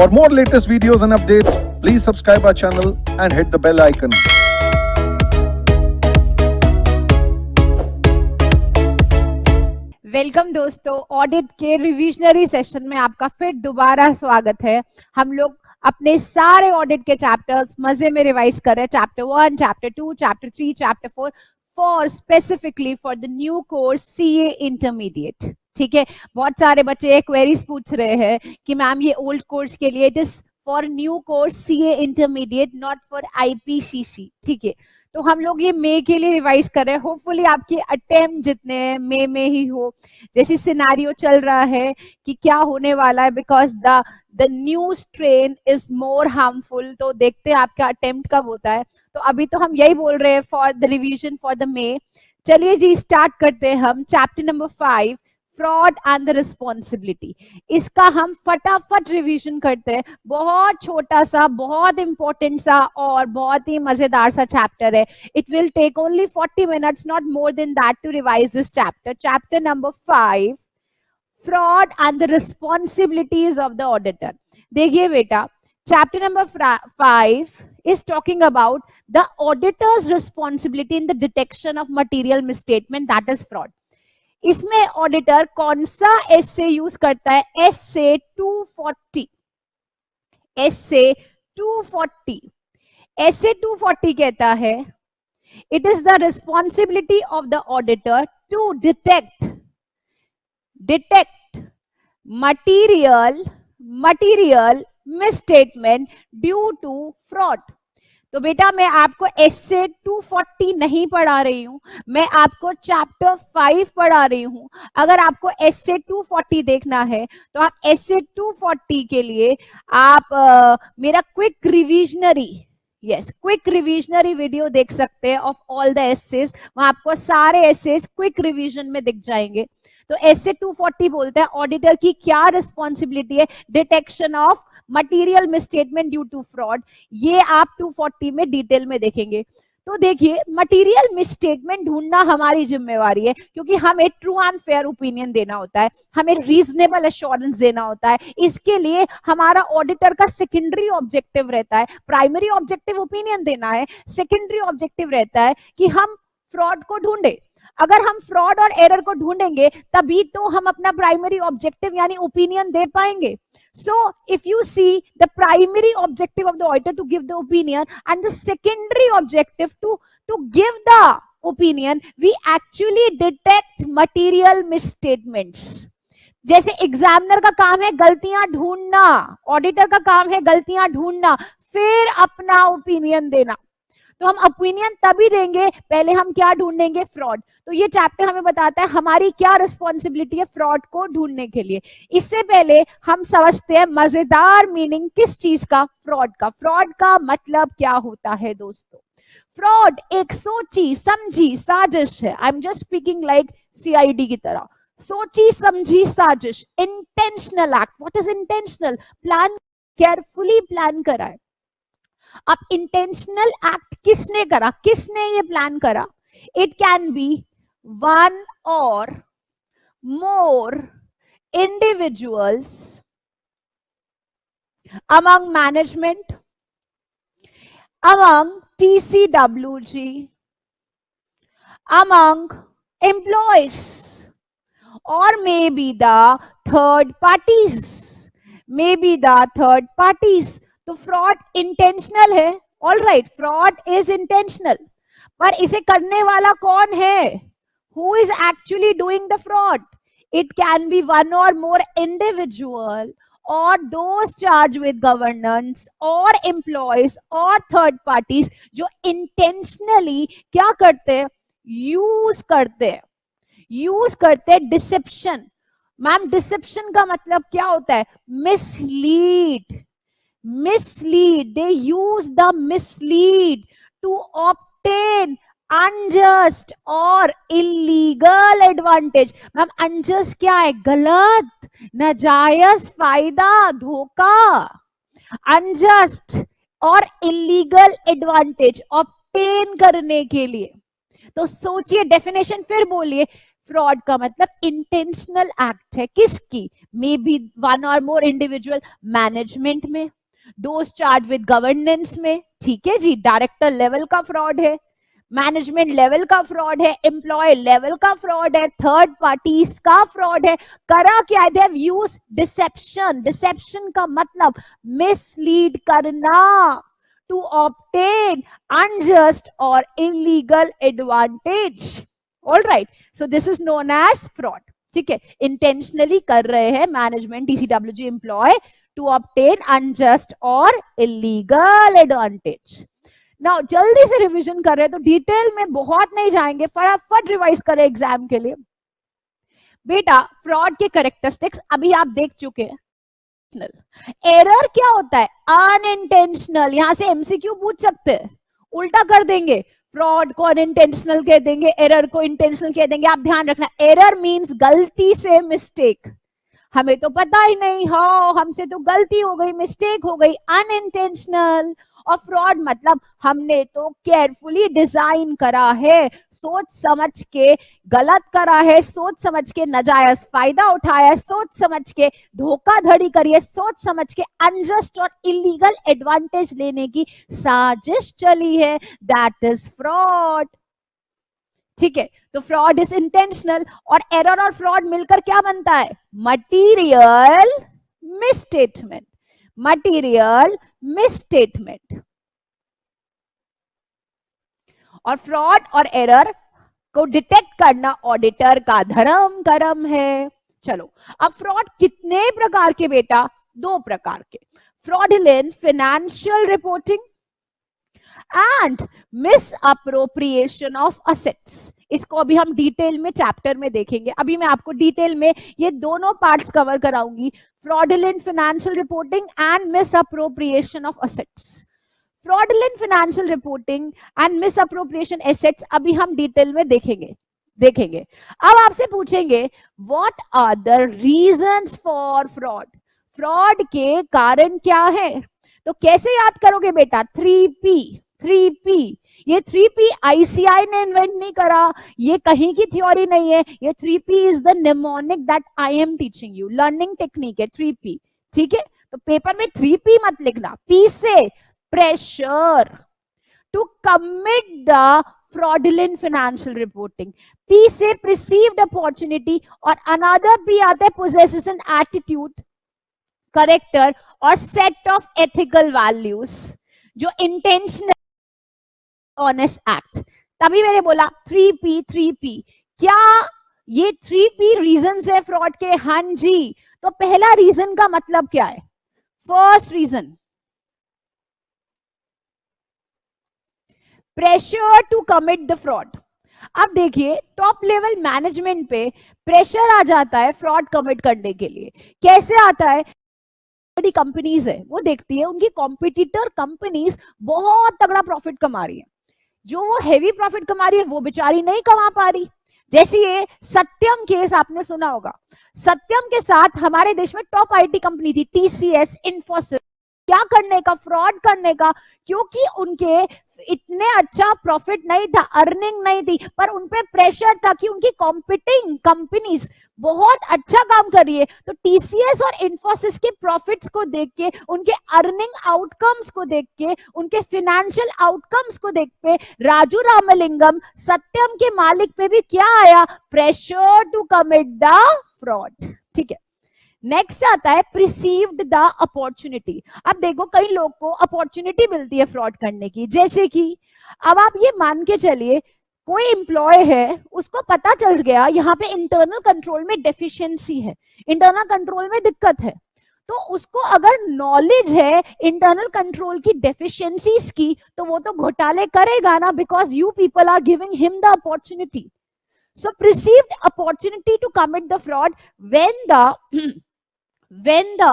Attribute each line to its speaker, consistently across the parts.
Speaker 1: For more latest videos and updates, please subscribe our channel and hit the bell icon.
Speaker 2: Welcome दोस्तों, audit के revisionary session में आपका फिर दोबारा स्वागत है। हम लोग अपने सारे ऑडिट के चैप्टर्स मजे में रिवाइज कर रहे हैं। Chapter 1, chapter 2, chapter 3, chapter 4 for specifically for the new course CA intermediate. ठीक है, बहुत सारे बच्चे क्वेरीज पूछ रहे हैं कि मैम ये ओल्ड कोर्स के लिए, it is for new course CA intermediate, not for IPCC. ठीक है, तो हम लोग ये मई के लिए रिवाइज कर रहे हैं। होपफुली आपके अटेम्प्ट जितने हैं मई में ही हो। जैसी सिनारियो चल रहा है कि क्या होने वाला है, because the new strain is more harmful, तो देखते हैं आपका अटेम्प्ट कब होता है। तो अभी तो हम यही बोल रहे हैं for the revision for the May. चलिए जी, स्टार्ट करते हैं हम chapter number 5, fraud and the responsibility. इसका हम फटाफट रिवीजन करते हैं। बहुत छोटा सा, बहुत इंपॉर्टेंट सा और बहुत ही मजेदार सा चैप्टर है। It will take only 40 minutes, not more than that, to revise this chapter. Chapter number 5, fraud and the responsibilities of the auditor. देखिए बेटा, chapter number 5 is talking about the auditor's responsibility in the detection of material misstatement, that is fraud. इसमें auditor कौन सा S A use करता है? S A 240। S A 240 S A 240 कहता है it is the responsibility of the auditor to detect material misstatement due to fraud. तो बेटा मैं आपको एसए 240 नहीं पढ़ा रही हूं, मैं आपको चैप्टर 5 पढ़ा रही हूं। अगर आपको एसए 240 देखना है तो आप एसए 240 के लिए आप मेरा क्विक रिविजनरी वीडियो देख सकते हैं ऑफ ऑल द एसेस। वहां आपको सारे एसेस क्विक रिवीजन में दिख जाएंगे। तो एसए 240 बोलता है ऑडिटर की क्या रिस्पॉन्सिबिलिटी है? Detection of material misstatement due to fraud. ये आप 240 में डिटेल में देखेंगे। तो देखिए, मटीरियल मिसस्टेटमेंट ढूंढना हमारी जिम्मेवारी है, क्योंकि हमें ट्रू एंड फेयर ओपिनियन देना होता है, हमें रीजनेबल एश्योरेंस देना होता है। इसके लिए हमारा ऑडिटर का सेकेंडरी ऑब्जेक्टिव रहता है। प्राइमरी ऑब्जेक्टिव ओपिनियन देना है, सेकेंडरी ऑब्जेक्टिव रहता है कि हम फ्रॉड को ढूंढे। अगर हम फ्रॉड और एरर को ढूंढेंगे तभी तो हम अपना प्राइमरी ऑब्जेक्टिव यानी ओपिनियन दे पाएंगे। So if you see the primary objective of the auditor to give the opinion and the secondary objective to give the opinion, we actually detect material misstatements. जैसे examiner का काम है गलतियां ढूंढना, auditor का काम है गलतियां ढूंढना, फिर अपना ओपिनियन देना। तो हम ओपिनियन तभी देंगे, पहले हम क्या ढूंढेंगे? फ्रॉड। तो ये चैप्टर हमें बताता है हमारी क्या रिस्पॉन्सिबिलिटी है फ्रॉड को ढूंढने के लिए। इससे पहले हम समझते हैं मजेदार मीनिंग किस चीज का? फ्रॉड का। फ्रॉड का मतलब क्या होता है दोस्तों? फ्रॉड एक सोची समझी साजिश है। I am just speaking like CID की तरह। सोची समझी साजिश, intentional act. What is intentional? Plan, carefully plan करा है। अब इंटेंशनल एक्ट किसने करा? किसने ये प्लान करा? इट कैन बी वन और मोर individuals among management, among TCWG, among employees, or maybe the third parties. तो फ्रॉड इंटेंशनल है, all right, fraud is intentional, पर इसे करने वाला कौन है? Who is actually doing the fraud? It can be one और more individual or those charged with governance or employees or third parties जो intentionally क्या करते हैं? यूज करते हैं डिसेप्शन। मैम डिसेप्शन का मतलब क्या होता है? mislead. They use the mislead to obtain unjust और इलीगल एडवांटेज। मैम अनजस्ट क्या है? गलत, नाजायज फायदा, धोखा। अनजस्ट और इलीगल एडवांटेज ऑब्टेन करने के लिए। तो सोचिए, डेफिनेशन फिर बोलिए, फ्रॉड का मतलब इंटेंशनल एक्ट है, किसकी? मे बी वन और मोर इंडिविजुअल, मैनेजमेंट में, दोस्त चार्ज विद गवर्नेंस में, ठीक है जी, डायरेक्टर लेवल का फ्रॉड है, मैनेजमेंट लेवल का फ्रॉड है, एम्प्लॉय लेवल का फ्रॉड है, थर्ड पार्टीज का फ्रॉड है। करा क्या? They have used deception. Deception का मतलब मिसलीड करना, टू ऑब्टेन अनजस्ट और illegal advantage. All right, so this is known as fraud. ठीक है, इंटेंशनली कर रहे हैं management, TCWG employ to obtain unjust और इलीगल एडवांटेज। नाउ जल्दी से रिवीजन कर रहे हैं तो डिटेल में बहुत नहीं जाएंगे, फटाफट रिवाइज करें एग्जाम के लिए। बेटा फ्रॉड के कैरेक्टरिस्टिक्स अभी आप देख चुके हैं। एरर क्या होता है? अनइंटेंशनल। यहां से एमसीक्यू पूछ सकते हैं, उल्टा कर देंगे, फ्रॉड को अनइंटेंशनल कह देंगे, एरर को इंटेंशनल कह देंगे। आप ध्यान रखना, एरर मींस गलती से, मिस्टेक, हमें तो पता ही नहीं, हाँ हमसे तो गलती हो गई, मिस्टेक हो गई, अनइंटेंशनल। और फ्रॉड मतलब हमने तो केयरफुली डिजाइन करा है, सोच समझ के गलत करा है, सोच समझ के नाजायज फायदा उठाया है, सोच समझ के धोखाधड़ी करी है, सोच समझ के अनजस्ट और इलीगल एडवांटेज लेने की साजिश चली है, दैट इज फ्रॉड। ठीक है, तो फ्रॉड इज इंटेंशनल, और एरर और फ्रॉड मिलकर क्या बनता है? Material misstatement. Material misstatement. और फ्रॉड और एरर को डिटेक्ट करना ऑडिटर का धर्म कर्म है। चलो, अब फ्रॉड कितने प्रकार के बेटा? 2 प्रकार के, fraudulent financial reporting and misappropriation of assets. इसको अभी हम डिटेल में चैप्टर में देखेंगे। अभी मैं आपको डिटेल में ये दोनों पार्ट्स कवर कराऊंगी, fraudulent financial reporting and misappropriation of assets. Fraudulent financial reporting and misappropriation assets अभी हम डिटेल में देखेंगे। अब आपसे पूछेंगे what are the reasons for fraud? Fraud के कारण क्या है? तो कैसे याद करोगे बेटा? 3P। ये 3P ICI ने इन्वेंट नहीं करा, ये कहीं की थ्योरी नहीं है, ये 3P is the mnemonic that I am teaching you, learning technique है 3P। ठीक है, तो पेपर में 3P मत लिखना। P से pressure to commit the fraudulent financial reporting, P से perceived अपॉर्चुनिटी, और अनदर P आता है possesses an attitude, करेक्टर और सेट ऑफ एथिकल वैल्यूज, जो इंटेंशनल ऑनेस्ट एक्ट। तभी मैंने बोला 3P। क्या ये 3P रीजंस है फ्रॉड के? हाँ जी। तो पहला रीजन का मतलब क्या है? First reason, pressure to commit the fraud. अब देखिए, टॉप लेवल मैनेजमेंट पे प्रेशर आ जाता है फ्रॉड कमिट करने के लिए। कैसे आता है? बड़ी कंपनीज है, वो देखती है उनकी कॉम्पिटिटर कंपनीज बहुत तगड़ा प्रॉफिट कमा रही है, जो वो हेवी प्रॉफिट कमा रही है वो बेचारी नहीं कमा पा रही। जैसे ये सत्यम केस आपने सुना होगा, सत्यम के साथ हमारे देश में टॉप आईटी कंपनी थी TCS, इन्फोसिस, क्या करने का? फ्रॉड करने का, क्योंकि उनके इतने अच्छा प्रॉफिट नहीं था, अर्निंग नहीं थी, पर उनपे प्रेशर था कि उनकी कॉम्पिटिंग कंपनीज बहुत अच्छा काम कर रही है। तो TCS और इन्फोसिस के प्रॉफिट्स को देख के, उनके अर्निंग आउटकम्स को देख के, उनके फाइनेंशियल आउटकम्स को देख के राजू रामलिंगम सत्यम के मालिक पे भी क्या आया? Pressure to commit the fraud. ठीक है, नेक्स्ट आता है प्रिसीव्ड द अपॉर्चुनिटी। अब देखो, कई लोग को अपॉर्चुनिटी मिलती है फ्रॉड करने की, जैसे कि अब आप ये मान के चलिए कोई एम्प्लॉय है, उसको पता चल गया यहाँ पे इंटरनल कंट्रोल में डेफिशिएंसी है, इंटरनल कंट्रोल में दिक्कत है, तो उसको अगर नॉलेज है इंटरनल कंट्रोल की डेफिशिएंसीज की, तो वो तो घोटाले करेगा ना, because you people are giving him the opportunity. So perceived opportunity to commit the fraud when the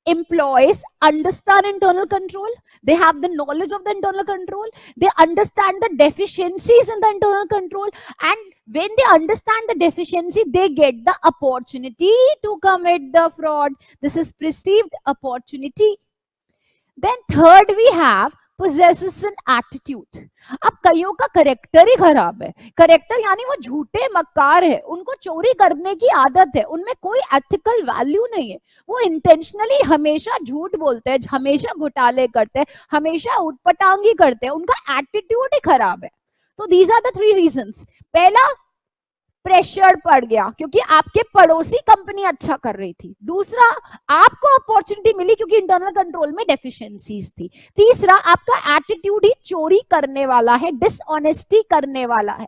Speaker 2: employees understand internal control, they have the knowledge of the internal control, they understand the deficiencies in the internal control, and when they understand the deficiency, they get the opportunity to commit the fraud. This is perceived opportunity. Then third we have possesses an attitude. अब कईयों का character ही खराब है, character यानी वो झूठे मक्कार है, उनको चोरी करने की आदत है, उनमें कोई एथिकल वैल्यू नहीं है, वो इंटेंशनली हमेशा झूठ बोलते हैं, हमेशा घोटाले करते हैं, हमेशा उटपटांगी करते हैं, उनका एटीट्यूड ही खराब है. तो दीज आर द 3 रीजंस. पहला, प्रेशर पड़ गया क्योंकि आपके पड़ोसी कंपनी अच्छा कर रही थी. दूसरा, आपको अपॉर्चुनिटी मिली क्योंकि इंटरनल कंट्रोल में डेफिशिएंसीज थी. तीसरा, आपका एटीट्यूड ही चोरी करने वाला है, डिसऑनेस्टी करने वाला है.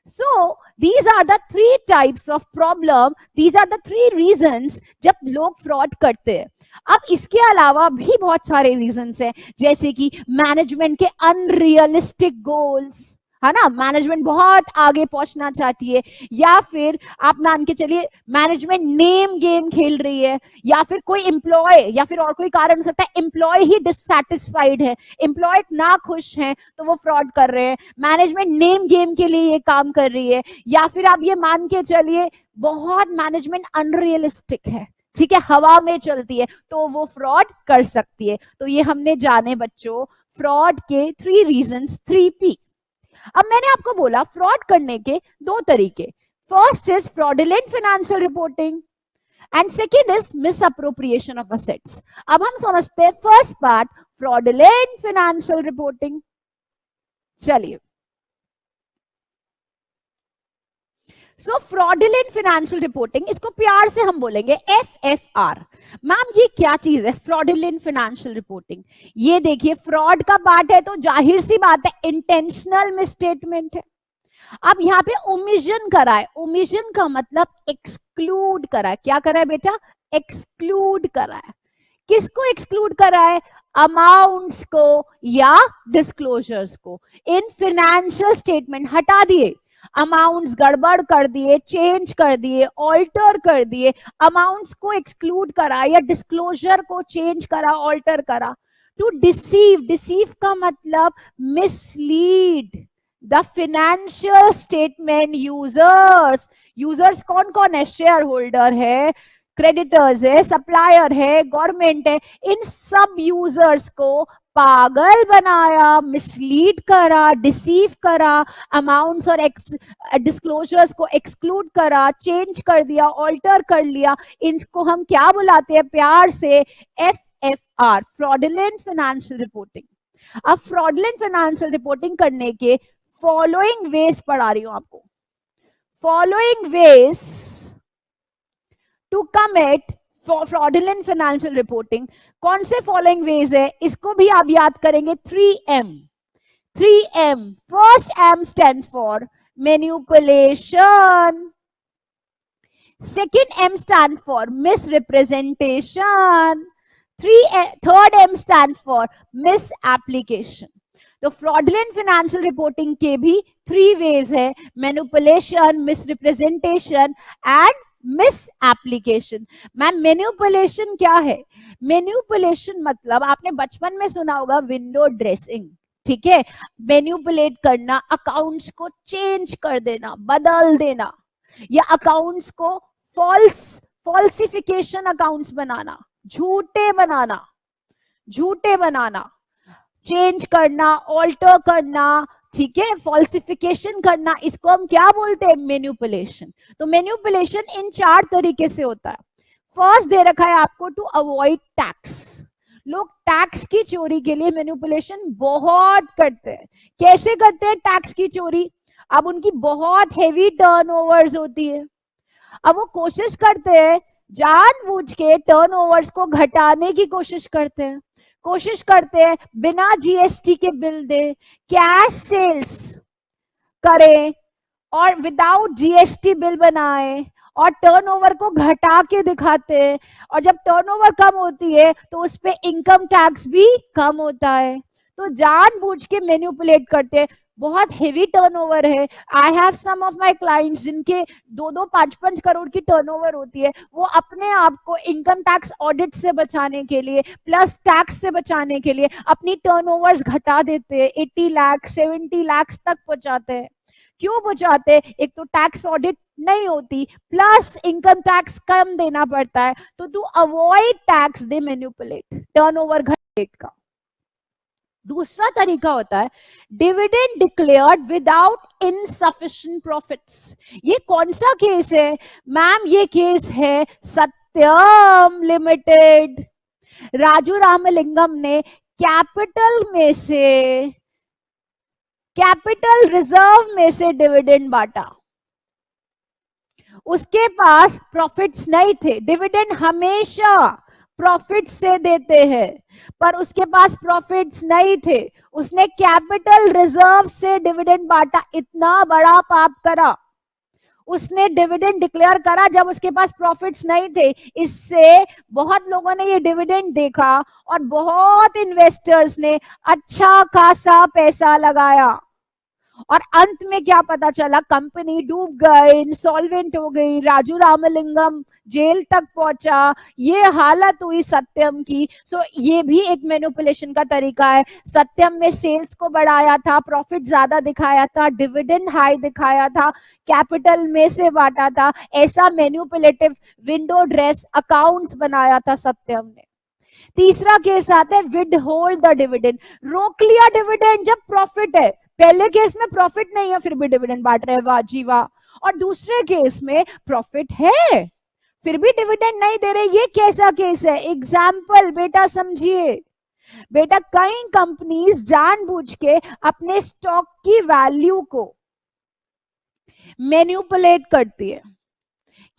Speaker 2: So these are the 3 types of problem, these are the 3 reasons जब लोग फ्रॉड करते हैं. अब इसके अलावा भी बहुत सारे रीजंस हैं, जैसे कि मैनेजमेंट के अनरियलिस्टिक गोल्स, है ना, मैनेजमेंट बहुत आगे पहुंचना चाहती है, या फिर आप मान के चलिए मैनेजमेंट नेम गेम खेल रही है, या फिर कोई एम्प्लॉय, या फिर और कोई कारण हो सकता है एम्प्लॉय ही डिससैटिस्फाइड है, एम्प्लॉय ना खुश हैं तो वो फ्रॉड कर रहे हैं, मैनेजमेंट नेम गेम के लिए ये काम कर रही है, या फिर आप ये मान के चलिए बहुत मैनेजमेंट अनरियलिस्टिक है, ठीक है, हवा में चलती है, तो वो फ्रॉड कर सकती है. तो ये हमने जाने बच्चों फ्रॉड के 3 रीजंस, 3P. अब मैंने आपको बोला फ्रॉड करने के 2 तरीके. First is fraudulent financial reporting and second is misappropriation of assets. अब हम समझते हैं first part, fraudulent financial reporting. चलिए, सो फ्रॉडुलेंट फाइनेंशियल रिपोर्टिंग, इसको प्यार से हम बोलेंगे FFR. मैम ये क्या चीज है फ्रॉडुलेंट फाइनेंशियल रिपोर्टिंग? ये देखिए फ्रॉड का पार्ट है तो जाहिर सी बात है इंटेंशनल मिसस्टेटमेंट है. अब यहाँ पे ओमिशन करा है, ओमिशन का मतलब एक्सक्लूड करा है. क्या करा है बेटा? एक्सक्लूड करा है. किसको एक्सक्लूड करा है? अमाउंट्स को या डिस्क्लोजर्स को. इन फाइनेंशियल स्टेटमेंट हटा दिए, अमाउंट्स गड़बड़ कर दिए, चेंज कर दिए, ऑल्टर कर दिए, अमाउंट्स को एक्सक्लूड करा या डिस्क्लोजर को चेंज करा, ऑल्टर करा. टू डिसीव, डिसीव का मतलब mislead the financial statement users. Users कौन कौन है? शेयर होल्डर है, क्रेडिटर्स है, सप्लायर है, गवर्नमेंट है. इन सब यूजर्स को पागल बनाया, मिसलीड करा, डिसीव करा, अमाउंट्स और डिस्क्लोजर्स को एक्सक्लूड करा, चेंज कर दिया, ऑल्टर कर लिया. इनको हम क्या बुलाते हैं प्यार से? FFR, fraudulent financial reporting. अब फ्रॉडुलेंट फाइनेंशियल रिपोर्टिंग करने के फॉलोइंग वेज पढ़ा रही हूं आपको. Following ways to commit fraudulent financial reporting. कौन से फॉलोइंग वेज है? इसको भी आप याद करेंगे. 3M. 3M. First M stands for manipulation. Second M stands for misrepresentation. Third M stands for miss application. तो फ्रॉडुलेंट फाइनेंशियल रिपोर्टिंग के भी 3 वेज है, manipulation, misrepresentation and miss application. Ma'am manipulation क्या है? मैनिपुलेशन मतलब आपने बचपन में सुना होगा विंडो ड्रेसिंग, ठीक है, मैनिपुलेट करना, अकाउंट्स को चेंज कर देना, बदल देना, या अकाउंट्स को फॉल्सिफिकेशन अकाउंट्स बनाना, झूठे बनाना, झूठे बनाना, चेंज करना, ऑल्टर करना, ठीक है, फॉल्सिफिकेशन करना. इसको हम क्या बोलते हैं? मैनिपुलेशन. तो मैनिपुलेशन इन 4 तरीके से होता है. फर्स्ट दे रखा है आपको, टू अवॉइड टैक्स. लोग टैक्स की चोरी के लिए मैनिपुलेशन बहुत करते हैं. कैसे करते हैं टैक्स की चोरी? अब उनकी बहुत हेवी टर्नओवर्स होती है, अब वो कोशिश करते हैं, जानबूझ के टर्नओवर्स को घटाने की कोशिश करते हैं, कोशिश करते हैं बिना GST के बिल दे, कैश सेल्स करें और विदाउट GST बिल बनाए और टर्नओवर को घटा के दिखाते हैं. और जब टर्नओवर कम होती है तो उस पे इनकम टैक्स भी कम होता है. तो जानबूझ के मैनिपुलेट करते हैं. बहुत हेवी टर्नओवर है. I have some of my clients जिनके 2-2, 5-5 करोड़ की टर्नओवर होती है. वो अपने आप को इनकम टैक्स ऑडिट से बचाने के लिए, प्लस टैक्स से बचाने के लिए अपनी टर्नओवर्स घटा देते हैं. 80 लाख 70 लाख तक पहुंचाते हैं. क्यों पहुंचाते? एक तो टैक्स ऑडिट नहीं होती, प्लस इनकम टैक्स कम देना पड़ता है. तो to avoid tax they manipulate turnover घटेट का. दूसरा तरीका होता है dividend declared without insufficient profits. ये कौन सा केस है मैम? ये केस है सत्यम लिमिटेड। राजू रामलिंगम ने कैपिटल में से, कैपिटल रिजर्व में से डिविडेंड बांटा। उसके पास प्रॉफिट्स नहीं थे, डिविडेंड हमेशा प्रॉफिट से देते हैं, पर उसके पास प्रॉफिट्स नहीं थे, उसने कैपिटल रिजर्व से डिविडेंड बांटा। इतना बड़ा पाप करा, उसने डिविडेंड डिक्लेयर करा जब उसके पास प्रॉफिट्स नहीं थे। इससे बहुत लोगों ने ये डिविडेंड देखा और बहुत इन्वेस्टर्स ने अच्छा खासा पैसा लगाया, और अंत में क्या पता चला? कंपनी डूब गई, इंसॉल्वेंट हो गई, राजू रामलिंगम जेल तक पहुंचा, ये हालत हुई सत्यम की। सो ये भी एक मैनिपुलेशन का तरीका है। सत्यम में सेल्स को बढ़ाया था, प्रॉफिट ज्यादा दिखाया था, डिविडेंड हाई दिखाया था, कैपिटल में से बांटा था, ऐसा मैनिपुलेटिव विंडो ड्रेस अकाउंट्स बनाया था सत्यम ने। तीसरा केस आता है विद होल्ड द डिविडेंड, रोक लिया डिविडेंड जब प्रॉफिट है। पहले केस में प्रॉफिट नहीं है फिर भी डिविडेंड बांट रहे हैं, वाह जी वाह। और दूसरे केस में प्रॉफिट है फिर भी डिविडेंड नहीं दे रहे, ये कैसा केस है? एग्जाम्पल बेटा समझिए, बेटा कई कंपनीज जानबूझ के अपने स्टॉक की वैल्यू को मैनिपुलेट करती है।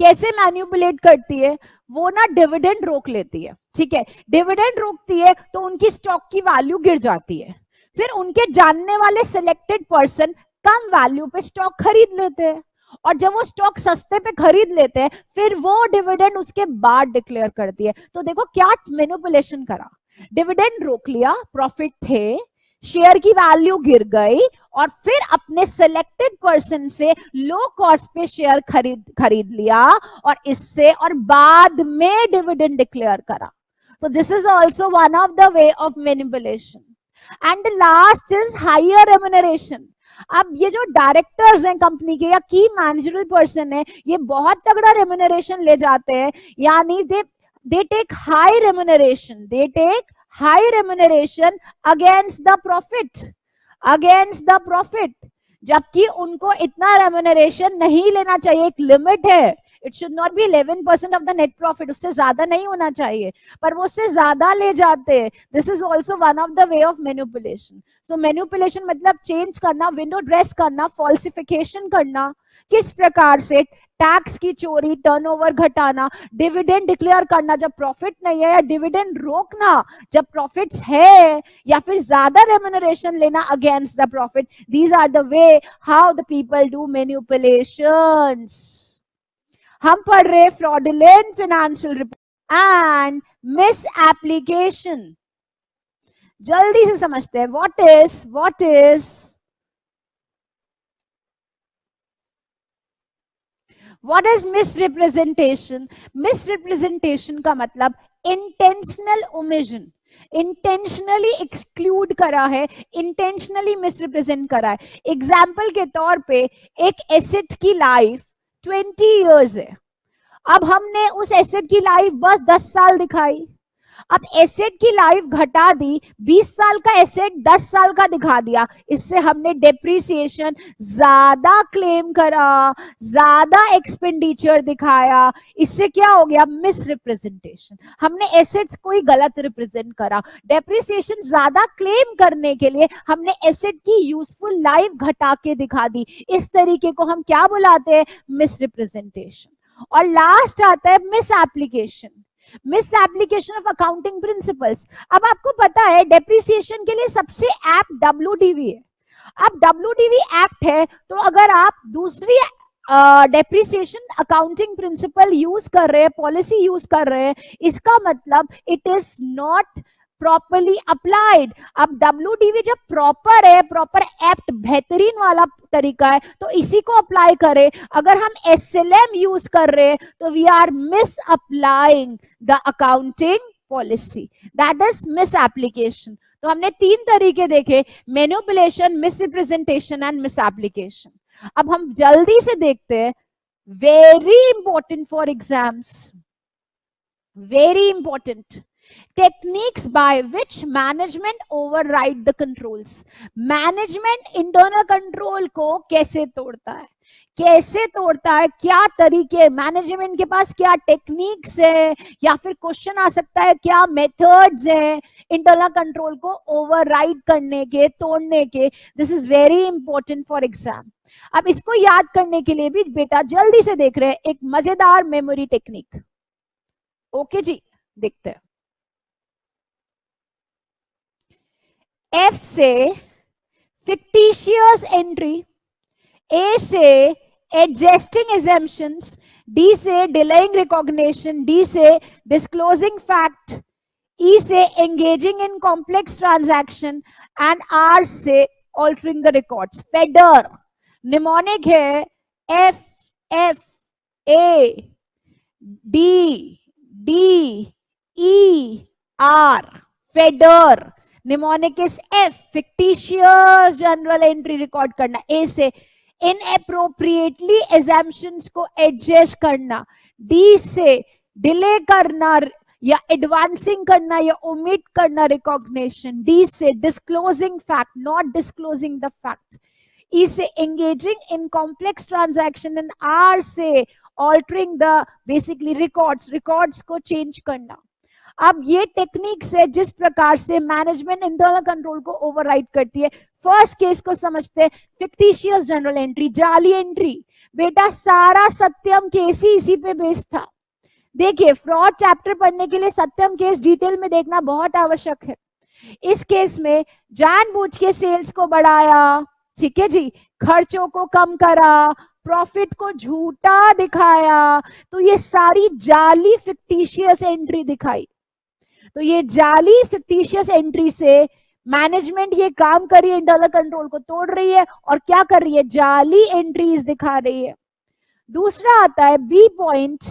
Speaker 2: कैसे मैनिपुलेट करती है? वो ना डिविडेंड रोक लेती है, ठीक है, डिविडेंड रोकती है तो उनकी स्टॉक की वैल्यू गिर जाती है, फिर उनके जानने वाले सिलेक्टेड पर्सन कम वैल्यू पे स्टॉक खरीद लेते हैं, और जब वो स्टॉक सस्ते पे खरीद लेते हैं फिर वो डिविडेंड उसके बाद डिक्लेयर करती है। तो देखो क्या मैनिपुलेशन करा, डिविडेंड रोक लिया, प्रॉफिट थे, शेयर की वैल्यू गिर गई, और फिर अपने सिलेक्टेड पर्सन से लो कॉस्ट पे शेयर खरीद लिया, और इससे और बाद में डिविडेंड डिक्लेयर करा। तो this is also one of the way of manipulation. And last is higher remuneration. अब ये जो डायरेक्टर्स हैं कंपनी के या की मैनेजरल पर्सन है, ये बहुत तगड़ा रेम्युनरेशन ले जाते हैं, यानी they take high remuneration, they take high remuneration against the profit, against the profit, जबकि उनको इतना रेम्युनरेशन नहीं लेना चाहिए, एक लिमिट है। It should not be 11% of the net profit, उससे ज्यादा नहीं होना चाहिए, पर वो उससे ज्यादा ले जाते हैं। This is also one of the way of manipulation. So manipulation मतलब चेंज करना, विंडो ड्रेस करना, फॉल्सिफिकेशन करना। किस प्रकार से? टैक्स की चोरी, टर्नओवर घटाना, डिविडेंड डिक्लेयर करना जब प्रॉफिट नहीं है, या डिविडेंड रोकना जब प्रॉफिट्स है, या फिर ज्यादा रेम्युनरेशन लेना against the profit. These are the way how the people do manipulations. हम पढ़ रहे fraudulent financial report and misapplication. जल्दी से समझते हैं व्हाट इज मिसरिप्रेजेंटेशन। मिसरिप्रेजेंटेशन का मतलब इंटेंशनल ओमिशन, इंटेंशनली एक्सक्लूड करा है, इंटेंशनली मिसरिप्रेजेंट करा है। एग्जाम्पल के तौर पे एक एसेट की लाइफ 20 इयर्स है, अब हमने उस एसेट की लाइफ बस 10 साल दिखाई, अब एसेट की लाइफ घटा दी, 20 साल का एसेट 10 साल का दिखा दिया, इससे हमने डेप्रिसिएशन ज्यादा क्लेम करा, ज्यादा एक्सपेंडिचर दिखाया, इससे क्या हो गया? Miss representation. हमने एसेट्स को ही गलत रिप्रेजेंट करा, डेप्रिसिएशन ज्यादा क्लेम करने के लिए हमने एसेट की यूजफुल लाइफ घटा के दिखा दी। इस तरीके को हम क्या बुलाते हैं? Miss representation. और लास्ट आता है miss application, miss application of accounting principles. अब आपको पता है डेप्रिसिएशन के लिए सबसे ऐप WDV है। अब WDV एक्ट है, तो अगर आप दूसरी डेप्रिसिएशन अकाउंटिंग प्रिंसिपल यूज कर रहे हैं, पॉलिसी यूज कर रहे हैं, इसका मतलब it is not properly applied. अब WDV जब प्रॉपर है, प्रॉपर एक्ट बेहतरीन वाला तरीका है, तो इसी को अप्लाई करें। अगर हम SLM यूज कर रहे हैं तो we are misapplying the accounting policy, that is misapplication. तो हमने 3 तरीके देखे, manipulation, misrepresentation and misapplication. अब हम जल्दी से देखते हैं, very important for exams, very important. Techniques by which management override the controls. Management internal control को कैसे तोड़ता है, कैसे तोड़ता है, क्या तरीके, मैनेजमेंट के पास क्या टेक्निक्स है, या फिर क्वेश्चन आ सकता है क्या मेथड्स है इंटरनल कंट्रोल को ओवरराइड करने के, तोड़ने के। This is very important for exam. अब इसको याद करने के लिए भी बेटा जल्दी से देख रहे हैं एक मजेदार मेमोरी टेक्निक। ओके जी, देखते हैं। एफ से फिक्टिशियस एंट्री, ए से एडजस्टिंग assumptions, डी से डिलेइंग रिकॉग्निशन, डी से डिस्क्लोजिंग फैक्ट, ई से engaging in complex transaction and R से altering the records. Fadder mnemonic है, F F A D D E R, fadder. Mnemonic is F, fictitious general entry record करना, A से inappropriately assumptions को adjust करना, D से delay करना या advancing करना या ओमिट करना रिकॉग्निशन, डी से disclosing fact, not disclosing the fact, E से engaging in complex transaction and R से ऑल्टरिंग द बेसिकली रिकॉर्ड्स को चेंज करना। अब ये टेक्निक्स है जिस प्रकार से मैनेजमेंट इंटरनल कंट्रोल को ओवरराइड करती है। फर्स्ट केस को समझते हैं, फिक्टिशियस जनरल एंट्री, जाली एंट्री। बेटा सारा सत्यम केस ही इसी पे बेस्ड था। देखिए फ्रॉड चैप्टर पढ़ने के लिए सत्यम केस डिटेल में देखना बहुत आवश्यक है। इस केस में जानबूझ के सेल्स को बढ़ाया, ठीक है जी, खर्चों को कम करा, प्रॉफिट को झूठा दिखाया, तो ये सारी जाली फिक्टिशियस एंट्री दिखाई। तो ये जाली फिक्टिशियस एंट्री से मैनेजमेंट ये काम कर रही है, इंटरनल कंट्रोल को तोड़ रही है और क्या कर रही है, जाली एंट्रीज दिखा रही है। दूसरा आता है B point,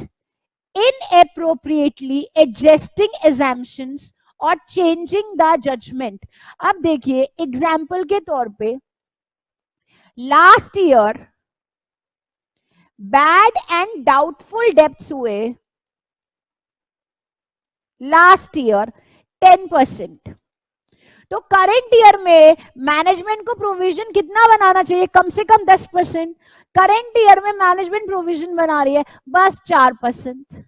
Speaker 2: inappropriately adjusting assumptions और चेंजिंग द जजमेंट। अब देखिए एग्जाम्पल के तौर पे last year bad and doubtful debts हुए लास्ट ईयर 10%। तो करंट ईयर में मैनेजमेंट को प्रोविजन कितना बनाना चाहिए, कम से कम 10%। करंट ईयर में मैनेजमेंट प्रोविजन बना रही है बस 4%।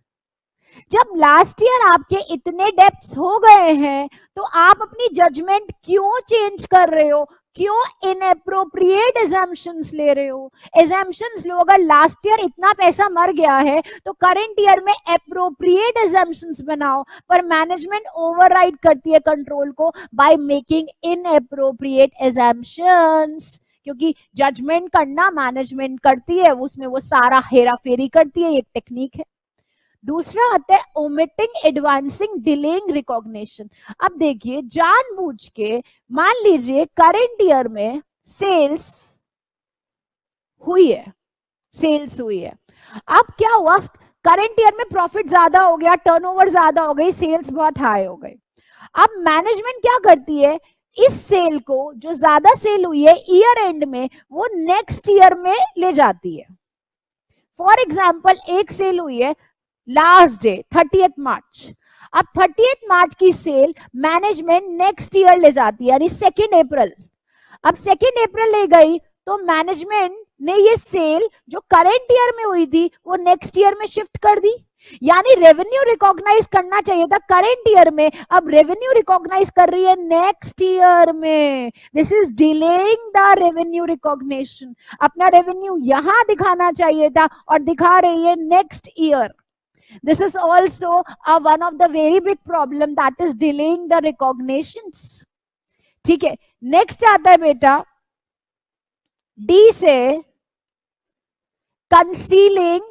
Speaker 2: जब लास्ट ईयर आपके इतने डेब्ट्स हो गए हैं तो आप अपनी जजमेंट क्यों चेंज कर रहे हो, क्यों इनएप्रोप्रिएट assumptions ले रहे हो। assumptions लो, अगर लास्ट ईयर इतना पैसा मर गया है तो करंट ईयर में एप्रोप्रिएट assumptions बनाओ। पर मैनेजमेंट ओवरराइड करती है कंट्रोल को बाय मेकिंग इनएप्रोप्रिएट assumptions, क्योंकि जजमेंट करना मैनेजमेंट करती है, उसमें वो सारा हेरा फेरी करती है, एक टेक्निक है। दूसरा आता है ओमिटिंग एडवांसिंग डिलेइंग रिकॉग्निशन। अब देखिए जानबूझ के, मान लीजिए करंट ईयर में सेल्स हुई है, अब क्या हुआ, करंट ईयर में प्रॉफिट ज्यादा हो गया, टर्नओवर ज्यादा हो गई, सेल्स बहुत हाई हो गई। अब मैनेजमेंट क्या करती है, इस सेल को, जो ज्यादा सेल हुई है ईयर एंड में, वो नेक्स्ट ईयर में ले जाती है। फॉर एग्जाम्पल एक सेल हुई है लास्ट डे 30th मार्च, अब 30th मार्च की सेल मैनेजमेंट नेक्स्ट ईयर ले जाती है, यानी 2 अप्रैल। अब 2 अप्रैल ले गई तो मैनेजमेंट ने ये सेल जो करंट ईयर में हुई थी वो नेक्स्ट ईयर में शिफ्ट कर दी, यानी रेवेन्यू रिकॉग्नाइज करना चाहिए था करंट ईयर में, अब रेवेन्यू रिकॉग्नाइज कर रही है नेक्स्ट ईयर में। This is delaying the revenue recognition. अपना रेवेन्यू यहां दिखाना चाहिए था और दिखा रही है next year. This is also one of the very big problem, that is delaying the recognitions. ठीक है, नेक्स्ट आता है बेटा डी से concealing,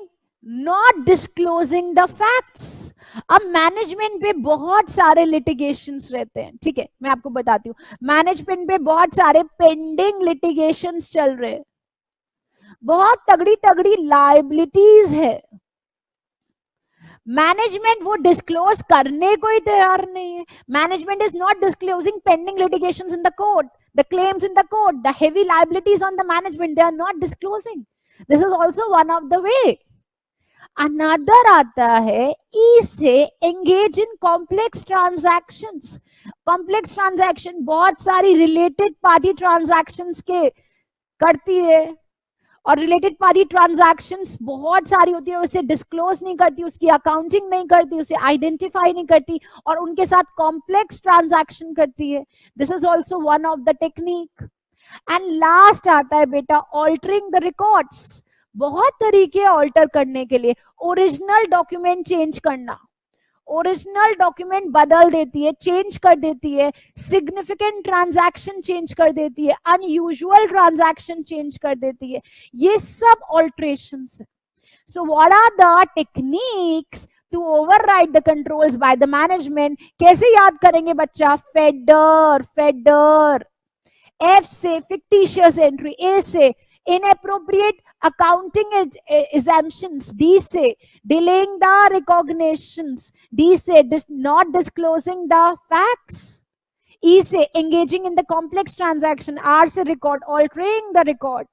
Speaker 2: not disclosing the facts. अब मैनेजमेंट पे बहुत सारे लिटिगेशंस रहते हैं, ठीक है, मैं आपको बताती हूँ, मैनेजमेंट पे बहुत सारे पेंडिंग लिटिगेशंस चल रहे हैं, बहुत तगड़ी तगड़ी लायबिलिटीज है। मैनेजमेंट वो डिस्क्लोज करने को ही तैयार नहीं है। Management is not disclosing pending litigations in the court, the claims in the court, the heavy liabilities on the management, they are not disclosing. This is also one of the way. Another आता है E से engage in complex transactions. Complex transaction बहुत सारी related party transactions के करती है, और related party transactions बहुत सारी होती है, उसे डिस्क्लोज नहीं करती, उसकी अकाउंटिंग नहीं करती, उसे आइडेंटिफाई नहीं करती, और उनके साथ कॉम्प्लेक्स ट्रांजैक्शन करती है। This is also one of the technique. And last आता है बेटा ऑल्टरिंग द रिकॉर्ड्स। बहुत तरीके ऑल्टर करने के लिए। ओरिजिनल डॉक्यूमेंट चेंज करना, ओरिजिनल डॉक्यूमेंट बदल देती है, चेंज कर देती है, सिग्निफिकेंट ट्रांजैक्शन चेंज कर देती है, अनयूजुअल ट्रांजैक्शन चेंज कर देती है, ये सब ऑल्ट्रेशंस है। So what are the techniques to override the controls by the management? कैसे याद करेंगे बच्चा? फेडर, फेडर। एफ से फिक्टिशियस एंट्री, ए से inappropriate accounting assumptions, D से delaying the recognitions, D से not disclosing the facts, E से engaging in the complex transaction, R से record altering the record.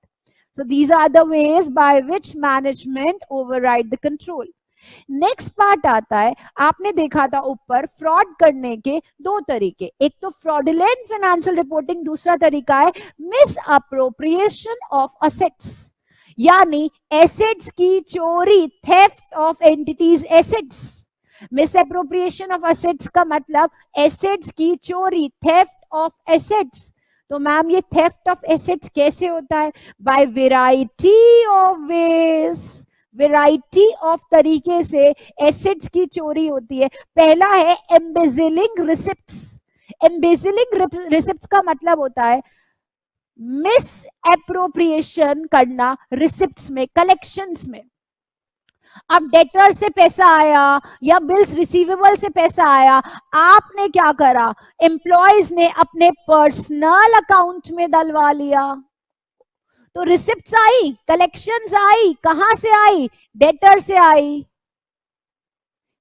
Speaker 2: So these are the ways by which management override the control. Next part आता है, आपने देखा था ऊपर fraud करने के दो तरीके, एक तो फ्रॉडुलेंट फाइनेंशियल रिपोर्टिंग, दूसरा तरीका है मिस अप्रोप्रिएशन ऑफ असेट्स, यानी एसेट्स की चोरी, theft of entities assets. Misappropriation of assets का मतलब एसेट्स की चोरी, थेफ्ट ऑफ एसेट्स। तो मैम ये थेफ्ट ऑफ एसेट्स कैसे होता है? By variety of ways, variety of तरीके से एसेट्स की चोरी होती है। पहला है एम्बेजिलिंग रिसिप्ट्स। एम्बेजिलिंग रिसिप्ट्स का मतलब होता है मिस एप्रोप्रिएशन करना रिसिप्ट्स में, कलेक्शंस में। अब डेटर से पैसा आया या बिल्स रिसीवेबल से पैसा आया, आपने क्या करा? एम्प्लॉयज ने अपने पर्सनल अकाउंट में डलवा लिया, तो रिसिप्ट्स आई, कलेक्शंस आई, कहां से आई? डेटर से आई।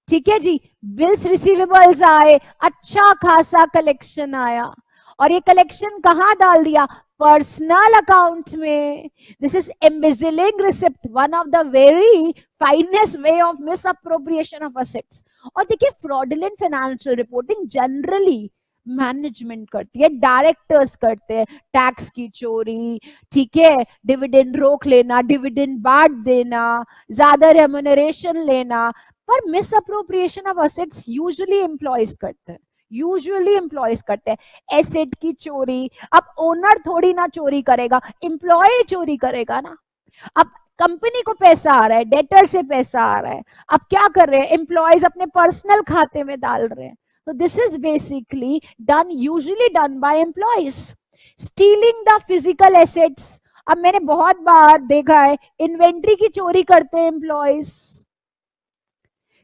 Speaker 2: ठीक है जी, बिल्स रिसीवेबल्स आए, अच्छा खासा कलेक्शन आया, और ये कलेक्शन कहां डाल दिया? पर्सनल अकाउंट में। This is embezzling receipt, one of the very finest way of misappropriation of assets. और देखिए fraudulent financial reporting generally management करती है, डायरेक्टर्स करते हैं, टैक्स की चोरी, ठीक है, डिविडेंड रोक लेना, डिविडेंड बांट देना, ज्यादा रेम्यूनरेशन लेना, पर miss appropriation of assets usually employees करते हैं, यूजुअली एम्प्लॉयज करते हैं एसेट की चोरी। अब ओनर थोड़ी ना चोरी करेगा, एम्प्लॉय चोरी करेगा ना। अब कंपनी को पैसा आ रहा है, डेटर से पैसा आ रहा है, अब क्या कर रहे हैं? एम्प्लॉयज अपने पर्सनल खाते में डाल रहे हैं। So this is basically done, usually done by employees. Stealing the physical assets. अब मैंने बहुत बार देखा है इन्वेंट्री की चोरी करते हैं एम्प्लॉयज,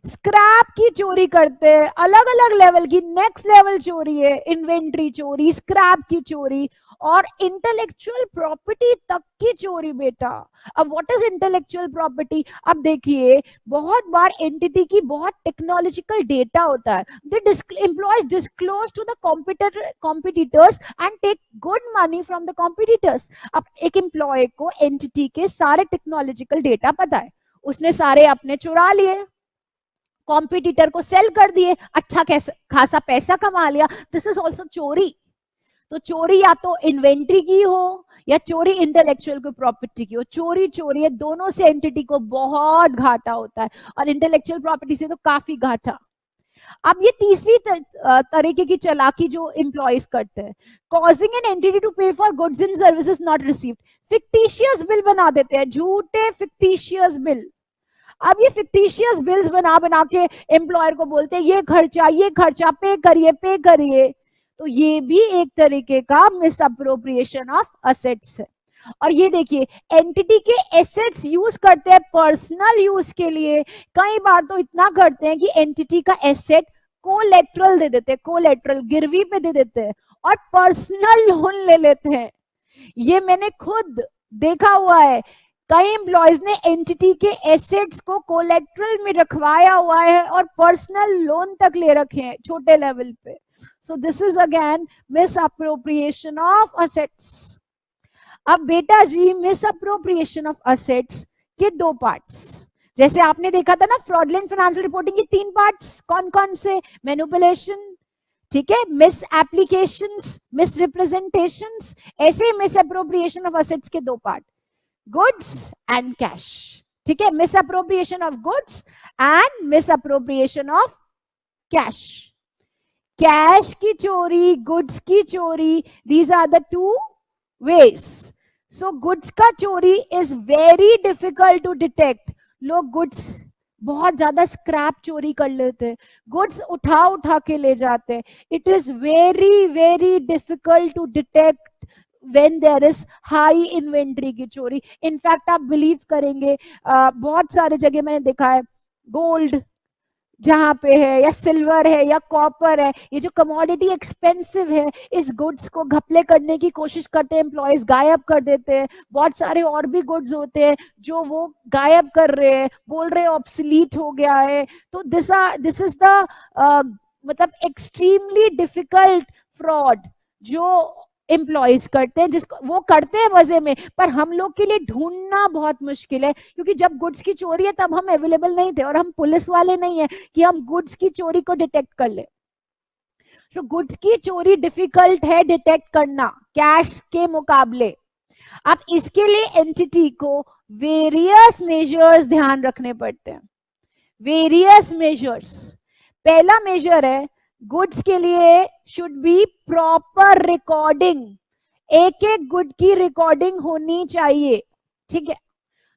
Speaker 2: स्क्रैप की चोरी करते हैं, अलग अलग लेवल की, नेक्स्ट लेवल चोरी है, इन्वेंट्री चोरी, स्क्रैप की चोरी, और इंटेलेक्चुअल प्रॉपर्टी तक की चोरी बेटा। अब व्हाट इज इंटेलेक्चुअल प्रॉपर्टी? अब देखिए बहुत बार एंटिटी की बहुत टेक्नोलॉजिकल डेटा होता है, employees disclose to the competitors and take good money from the competitors. अब एक एम्प्लॉय को एंटिटी के सारे टेक्नोलॉजिकल डेटा पता है, उसने सारे अपने चुरा लिए, कॉम्पिटिटर को सेल कर दिए, अच्छा खासा पैसा कमा लिया। दिस इज ऑल्सो चोरी। तो चोरी या तो इन्वेंट्री की हो या चोरी इंटेलेक्चुअल की प्रॉपर्टी की हो, चोरी चोरी है, दोनों से एंटिटी को बहुत घाटा होता है, और इंटेलेक्चुअल प्रॉपर्टी से तो काफी घाटा। अब ये तीसरी तरीके की चालाकी जो एम्प्लॉयज करते हैं, कॉजिंग एन एंटिटी टू पे for goods and services not received. Fictitious bill बना देते हैं, झूठे फिक्टिशियस बिल। अब ये फिक्टिशियस बिल्स बना बना के एम्प्लॉयर को बोलते हैं ये खर्चा पे करिए। तो ये भी एक तरीके का मिस अप्रोप्रिएशन ऑफ असेट्स है। और ये देखिए एंटिटी के एसेट्स यूज करते हैं पर्सनल यूज के लिए, कई बार तो इतना करते हैं कि एंटिटी का एसेट कोलेटरल दे देते हैं, कोलेटरल गिरवी पे दे देते हैं, और पर्सनल लोन ले लेते हैं। ये मैंने खुद देखा हुआ है, कई एम्प्लॉयज ने एंटिटी के एसेट्स को कोलेटरल में रखवाया हुआ है और पर्सनल लोन तक ले रखे हैं छोटे लेवल पे। सो this is again miss appropriation of assets. अब बेटा जी मिस अप्रोप्रिएशन ऑफ असेट्स के दो पार्ट्स, जैसे आपने देखा था ना फ्रॉडलेंट फाइनेंशियल रिपोर्टिंग की 3 पार्ट्स कौन कौन से, मैनिपुलेशन, ठीक है, मिस एप्लीकेशंस, मिस रिप्रेजेंटेशंस, ऐसे मिस अप्रोप्रिएशन ऑफ असेट्स के 2 पार्ट, गुड्स एंड कैश, ठीक है, misappropriation of goods and misappropriation of cash. Cash की चोरी, गुड्स की चोरी, these are the 2 ways. So goods का चोरी is very difficult to detect. लोग गुड्स बहुत ज्यादा स्क्रैप चोरी कर लेते हैं, गुड्स उठा उठा के ले जाते हैं. It is very very difficult to detect when there is high inventory की चोरी. इनफैक्ट आप बिलीव करेंगे बहुत सारे जगह मैंने देखा है, गोल्ड जहां पे है या सिल्वर है या कॉपर है, ये जो कमोडिटी एक्सपेंसिव है, इस गुड्स को घपले करने की कोशिश करते हैं एम्प्लॉयज, गायब कर देते हैं. बहुत सारे और भी गुड्स होते हैं जो वो गायब कर रहे हैं, बोल रहे हैं ऑब्सलीट हो गया है. तो दिस इज द मतलब एक्सट्रीमली डिफिकल्ट फ्रॉड जो एम्प्लॉयज करते हैं, जिसको वो करते हैं मजे में, पर हम लोग के लिए ढूंढना बहुत मुश्किल है, क्योंकि जब गुड्स की चोरी है तब हम अवेलेबल नहीं थे और हम पुलिस वाले नहीं है कि हम गुड्स की चोरी को डिटेक्ट कर ले. सो गुड्स की चोरी डिफिकल्ट है डिटेक्ट करना कैश के मुकाबले. अब इसके लिए एंटिटी को वेरियस मेजर्स ध्यान रखने पड़ते हैं, वेरियस मेजर्स. पहला मेजर है, गुड्स के लिए शुड बी प्रॉपर रिकॉर्डिंग, एक एक गुड की रिकॉर्डिंग होनी चाहिए, ठीक है.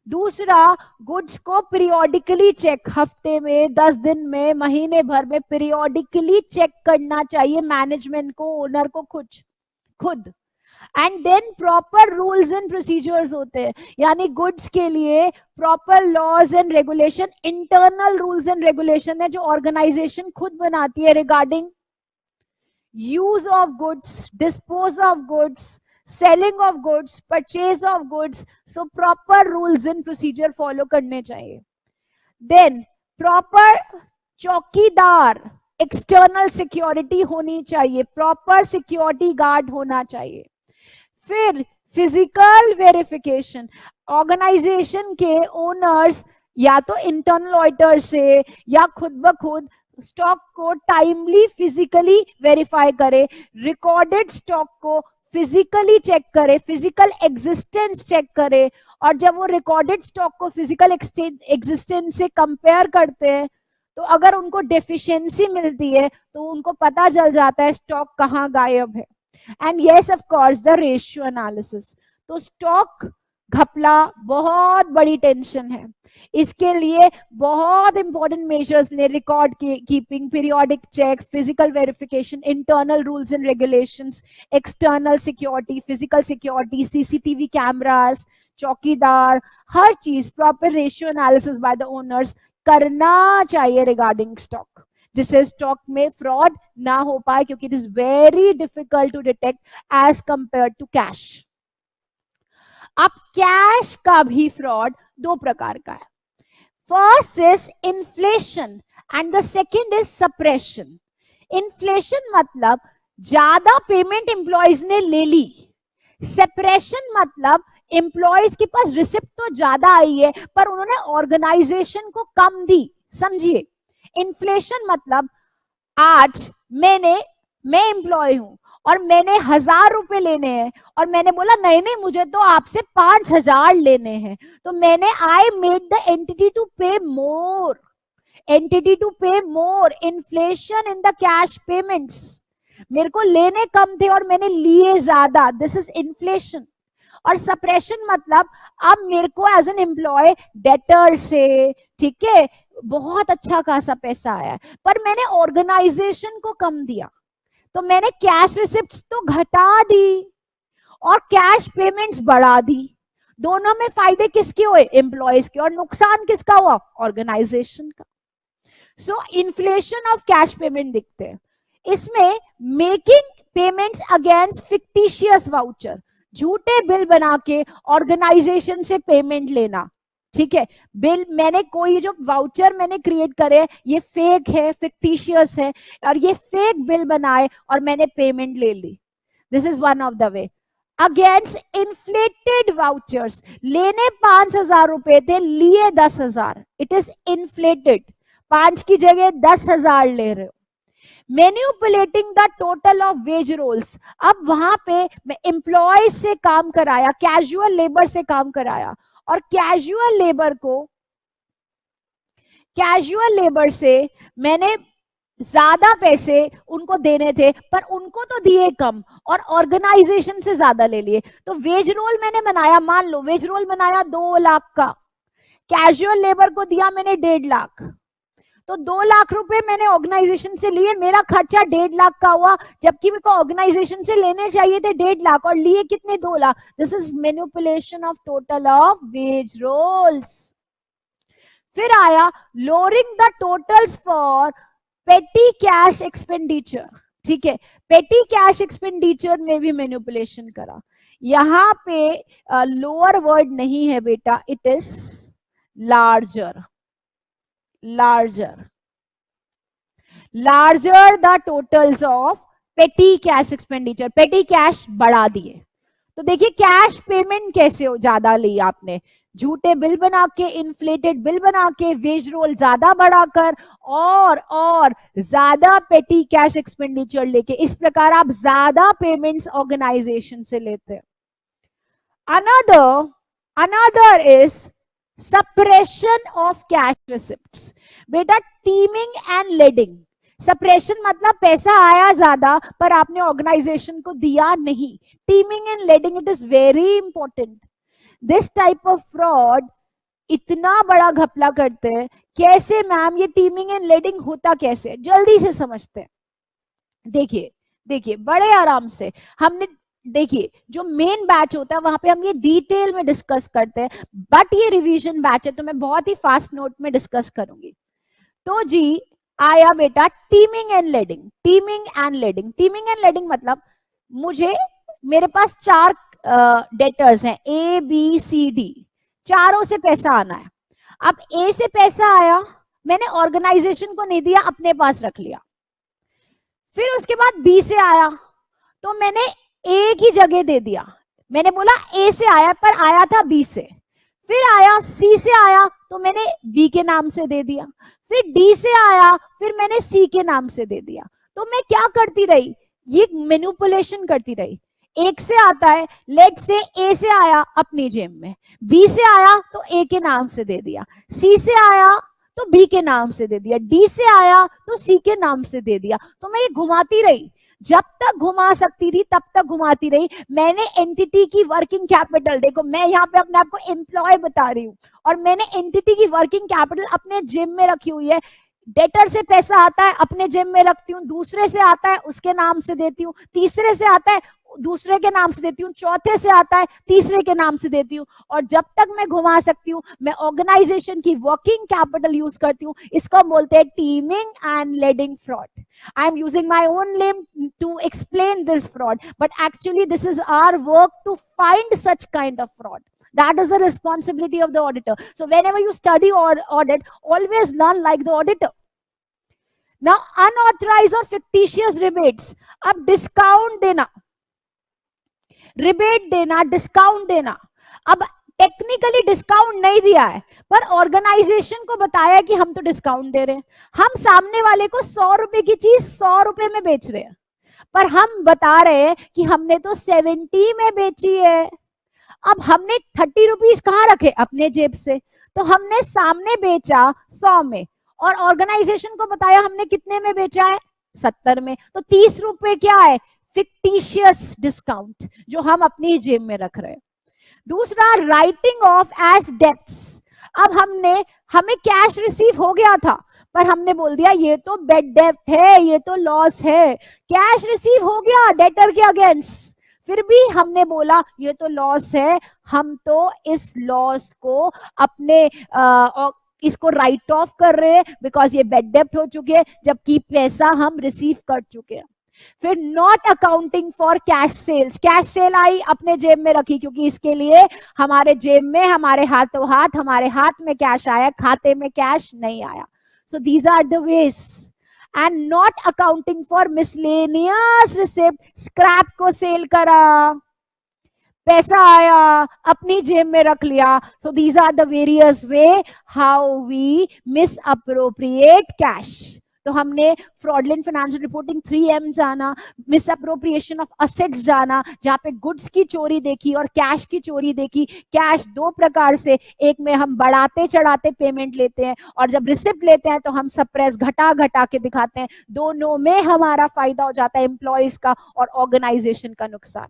Speaker 2: दूसरा, गुड्स को पीरियोडिकली चेक, हफ्ते में, 10 दिन में, महीने भर में पीरियोडिकली चेक करना चाहिए मैनेजमेंट को, ओनर को खुद. And then proper rules and procedures होते हैं, यानी गुड्स के लिए proper laws and regulation, internal rules and regulation है जो ऑर्गेनाइजेशन खुद बनाती है regarding use of goods, dispose of goods, selling of goods, purchase of goods. So proper rules and procedure follow करने चाहिए. देन प्रॉपर चौकीदार, एक्सटर्नल सिक्योरिटी होनी चाहिए, प्रॉपर सिक्योरिटी गार्ड होना चाहिए. फिर फिजिकल वेरिफिकेशन, ऑर्गेनाइजेशन के ओनर्स या तो इंटरनल ऑडिटर से या खुद ब खुद स्टॉक को टाइमली फिजिकली वेरीफाई करे, रिकॉर्डेड स्टॉक को फिजिकली चेक करे, फिजिकल एग्जिस्टेंस चेक करे. और जब वो रिकॉर्डेड स्टॉक को फिजिकल एग्जिस्टेंस से कंपेयर करते हैं तो अगर उनको डेफिशिएंसी मिलती है तो उनको पता चल जाता है स्टॉक कहाँ गायब है. And yes of course the ratio analysis. तो स्टॉक घपला बहुत बड़ी टेंशन है, इसके लिए बहुत इंपॉर्टेंट मेजर्स ने, record keeping, periodic check, physical verification, internal rules and regulations, external security, physical security, CCTV cameras, चौकीदार, हर चीज proper ratio analysis by the owners करना चाहिए रिगार्डिंग स्टॉक, जिससे स्टॉक में फ्रॉड ना हो पाए, क्योंकि it is very difficult to detect as compare to cash. अब कैश का भी फ्रॉड 2 प्रकार का है. First is inflation and the second is suppression. Inflation मतलब ज्यादा पेमेंट एम्प्लॉयज ने ले ली, सेपरेशन मतलब एम्प्लॉयज के पास रिसिप्ट तो ज्यादा आई है पर उन्होंने ऑर्गेनाइजेशन को कम दी. समझिए, इन्फ्लेशन मतलब आज मैं एम्प्लॉय हूं और मैंने 1000 रुपए लेने हैं और मैंने बोला नहीं मुझे तो आपसे 5000 लेने हैं, तो मैंने I made the entity to pay more, inflation in the cash payments. मेरे को लेने कम थे और मैंने लिए ज्यादा, दिस इज इन्फ्लेशन. और सप्रेशन मतलब अब मेरे को एज एन एम्प्लॉय डेटर से, ठीक है, बहुत अच्छा खासा पैसा आया पर मैंने ऑर्गेनाइजेशन को कम दिया, तो मैंने कैश रिसिप्ट्स तो घटा दी और कैश पेमेंट्स बढ़ा दी. दोनों में फायदे किसके हुए? एम्प्लॉयज के, और नुकसान किसका हुआ? ऑर्गेनाइजेशन का. सो इन्फ्लेशन ऑफ कैश पेमेंट दिखते हैं इसमें. Making payments against fictitious voucher, झूठे बिल बना के ऑर्गेनाइजेशन से पेमेंट लेना, ठीक है. बिल मैंने कोई जो वाउचर मैंने क्रिएट करे ये फेक है, फिक्टिशियस है, और ये फेक बिल बनाए और मैंने पेमेंट ले ली. This is one of the way. Against inflated vouchers. लेने 5,000 रुपए थे, लिए 10,000, इट इज इन्फ्लेटेड, 5 की जगह 10,000 ले रहे हो। Manipulating the total of wage rolls, अब वहां पे मैं एम्प्लॉय से काम कराया, कैजुअल लेबर से काम कराया, और कैजुअल लेबर से मैंने ज्यादा पैसे उनको देने थे, पर उनको तो दिए कम और ऑर्गेनाइजेशन से ज्यादा ले लिए। तो वेज रोल मैंने बनाया, मान लो वेज रोल बनाया 2 लाख का, कैजुअल लेबर को दिया मैंने 1.5 लाख, तो 2 लाख रुपए मैंने ऑर्गेनाइजेशन से लिए, मेरा खर्चा 1.5 लाख का हुआ, जबकि मेरे को ऑर्गेनाइजेशन से लेने चाहिए थे 1.5 लाख और लिए कितने 2 lakh. This is manipulation of total of wage rolls. फिर आया lowering the totals for petty cash expenditure, ठीक है, पेटी कैश एक्सपेंडिचर में भी मैनिपुलेशन करा। यहां पे लोअर वर्ड नहीं है बेटा, it is larger, larger the totals of petty cash expenditure, petty cash बढ़ा दिए। तो देखिए कैश पेमेंट कैसे हो ज्यादा ली आपने, झूठे बिल बना के, इन्फ्लेटेड बिल बना के, वेज रोल ज्यादा बढ़ाकर, और ज्यादा पेटी कैश एक्सपेंडिचर लेके, इस प्रकार आप ज्यादा पेमेंट्स ऑर्गेनाइजेशन से लेते हैं। Another is suppression of cash receipts. बेटा टीमिंग एंड लेडिंग, सप्रेशन मतलब पैसा आया ज्यादा पर आपने ऑर्गेनाइजेशन को दिया नहीं। Teeming and lading, it is very important. This type of fraud इतना बड़ा घपला करते हैं। कैसे मैम ये टीमिंग एंड लेडिंग होता कैसे, जल्दी से समझते हैं। देखिए बड़े आराम से हमने, देखिए जो मेन बैच होता है वहां पे हम ये डिटेल में डिस्कस करते हैं, बट ये रिवीजन बैच है तो मैं बहुत ही फास्ट नोट में डिस्कस करूंगी। तो जी आया बेटा teeming and lading. Teeming and lading मतलब मेरे पास 4 डेटर्स हैं, ए बी सी डी, चारों से पैसा आना है। अब ए से पैसा आया, मैंने ऑर्गेनाइजेशन को नहीं दिया, अपने पास रख लिया। फिर उसके बाद बी से आया तो मैंने ए की जगह दे दिया, मैंने बोला ए से आया पर आया था बी से। फिर आया सी से आया तो मैंने बी के नाम से दे दिया। फिर डी से आया, फिर मैंने सी के नाम से दे दिया। तो मैं क्या करती रही, ये मैनिपुलेशन करती रही। एक से आता है, लेट से ए से आया अपनी जेब में, बी से आया तो ए के नाम से दे दिया, सी से आया तो बी के नाम से दे दिया, डी से आया तो सी के नाम से दे दिया। तो मैं ये घुमाती रही, जब तक घुमा सकती थी तब तक घुमाती रही। मैंने एंटिटी की वर्किंग कैपिटल, देखो मैं यहाँ पे अपने आप को एम्प्लॉय बता रही हूँ, और मैंने एंटिटी की वर्किंग कैपिटल अपने जेब में रखी हुई है। डेटर से पैसा आता है अपने जेब में रखती हूँ, दूसरे से आता है उसके नाम से देती हूँ, तीसरे से आता है दूसरे के नाम से देती हूँ, चौथे से आता है तीसरे के नाम से देती हूँ, और जब तक मैं घुमा सकती हूँ मैं ऑर्गेनाइजेशन की वर्किंग कैपिटल यूज करती हूँ। इसको बोलते हैं teeming and lading fraud. I am using my own name to explain this fraud, but actually this is our work to find such kind of fraud. That is the responsibility of the auditor. So whenever you study or audit, always learn like the auditor. Now unauthorized or fictitious rebates, अब discount देना, rebate देना, discount देना। अब technically discount नहीं दिया है पर organisation को बताया कि हम तो डिस्काउंट दे रहे हैं। हम सामने वाले को 100 रुपए की चीज 100 रुपए में बेच रहे हैं, पर हम बता रहे हैं कि हमने तो 70 में बेची है। अब हमने 30 रुपीज कहाँ रखे, अपने जेब से, तो हमने सामने बेचा 100 में और ऑर्गेनाइजेशन को बताया हमने कितने में बेचा है, 70 में। तो 30 रुपए क्या है, फिक्टिशियस डिस्काउंट जो हम अपनी जेब में रख रहे हैं। दूसरा राइटिंग ऑफ एज डेब्ट्स। अब हमें कैश रिसीव हो गया था पर हमने बोल दिया ये तो बेड डेब्ट है, ये तो लॉस है। कैश रिसीव हो गया डेटर के अगेंस्ट, फिर भी हमने बोला ये तो लॉस है, हम तो इस लॉस को अपने इसको राइट ऑफ कर रहे हैं बिकॉज ये बेड डेब्ट हो चुके हैं, जबकि पैसा हम रिसीव कर चुके हैं। फिर not accounting for cash sales, cash sale आई अपने जेब में रखी क्योंकि इसके लिए हमारे जेब में, हमारे हाथों हाथ, हमारे हाथ में कैश आया, खाते में कैश नहीं आया। So these are the ways. And not accounting for miscellaneous receipt, scrap को सेल करा, पैसा आया अपनी जेब में रख लिया. So these are the various ways how we misappropriate cash. तो हमने फ्रॉडलेंट फाइनेंशियल रिपोर्टिंग 3M जाना, मिस अप्रोप्रिएशन ऑफ असेट्स जाना, जहां पे गुड्स की चोरी देखी और कैश की चोरी देखी. कैश दो प्रकार से, एक में हम बढ़ाते चढ़ाते पेमेंट लेते हैं और जब रिसिप्ट लेते हैं तो हम सप्रेस घटा घटा के दिखाते हैं. दोनों में हमारा फायदा हो जाता है, एम्प्लॉयज का और ऑर्गेनाइजेशन का नुकसान.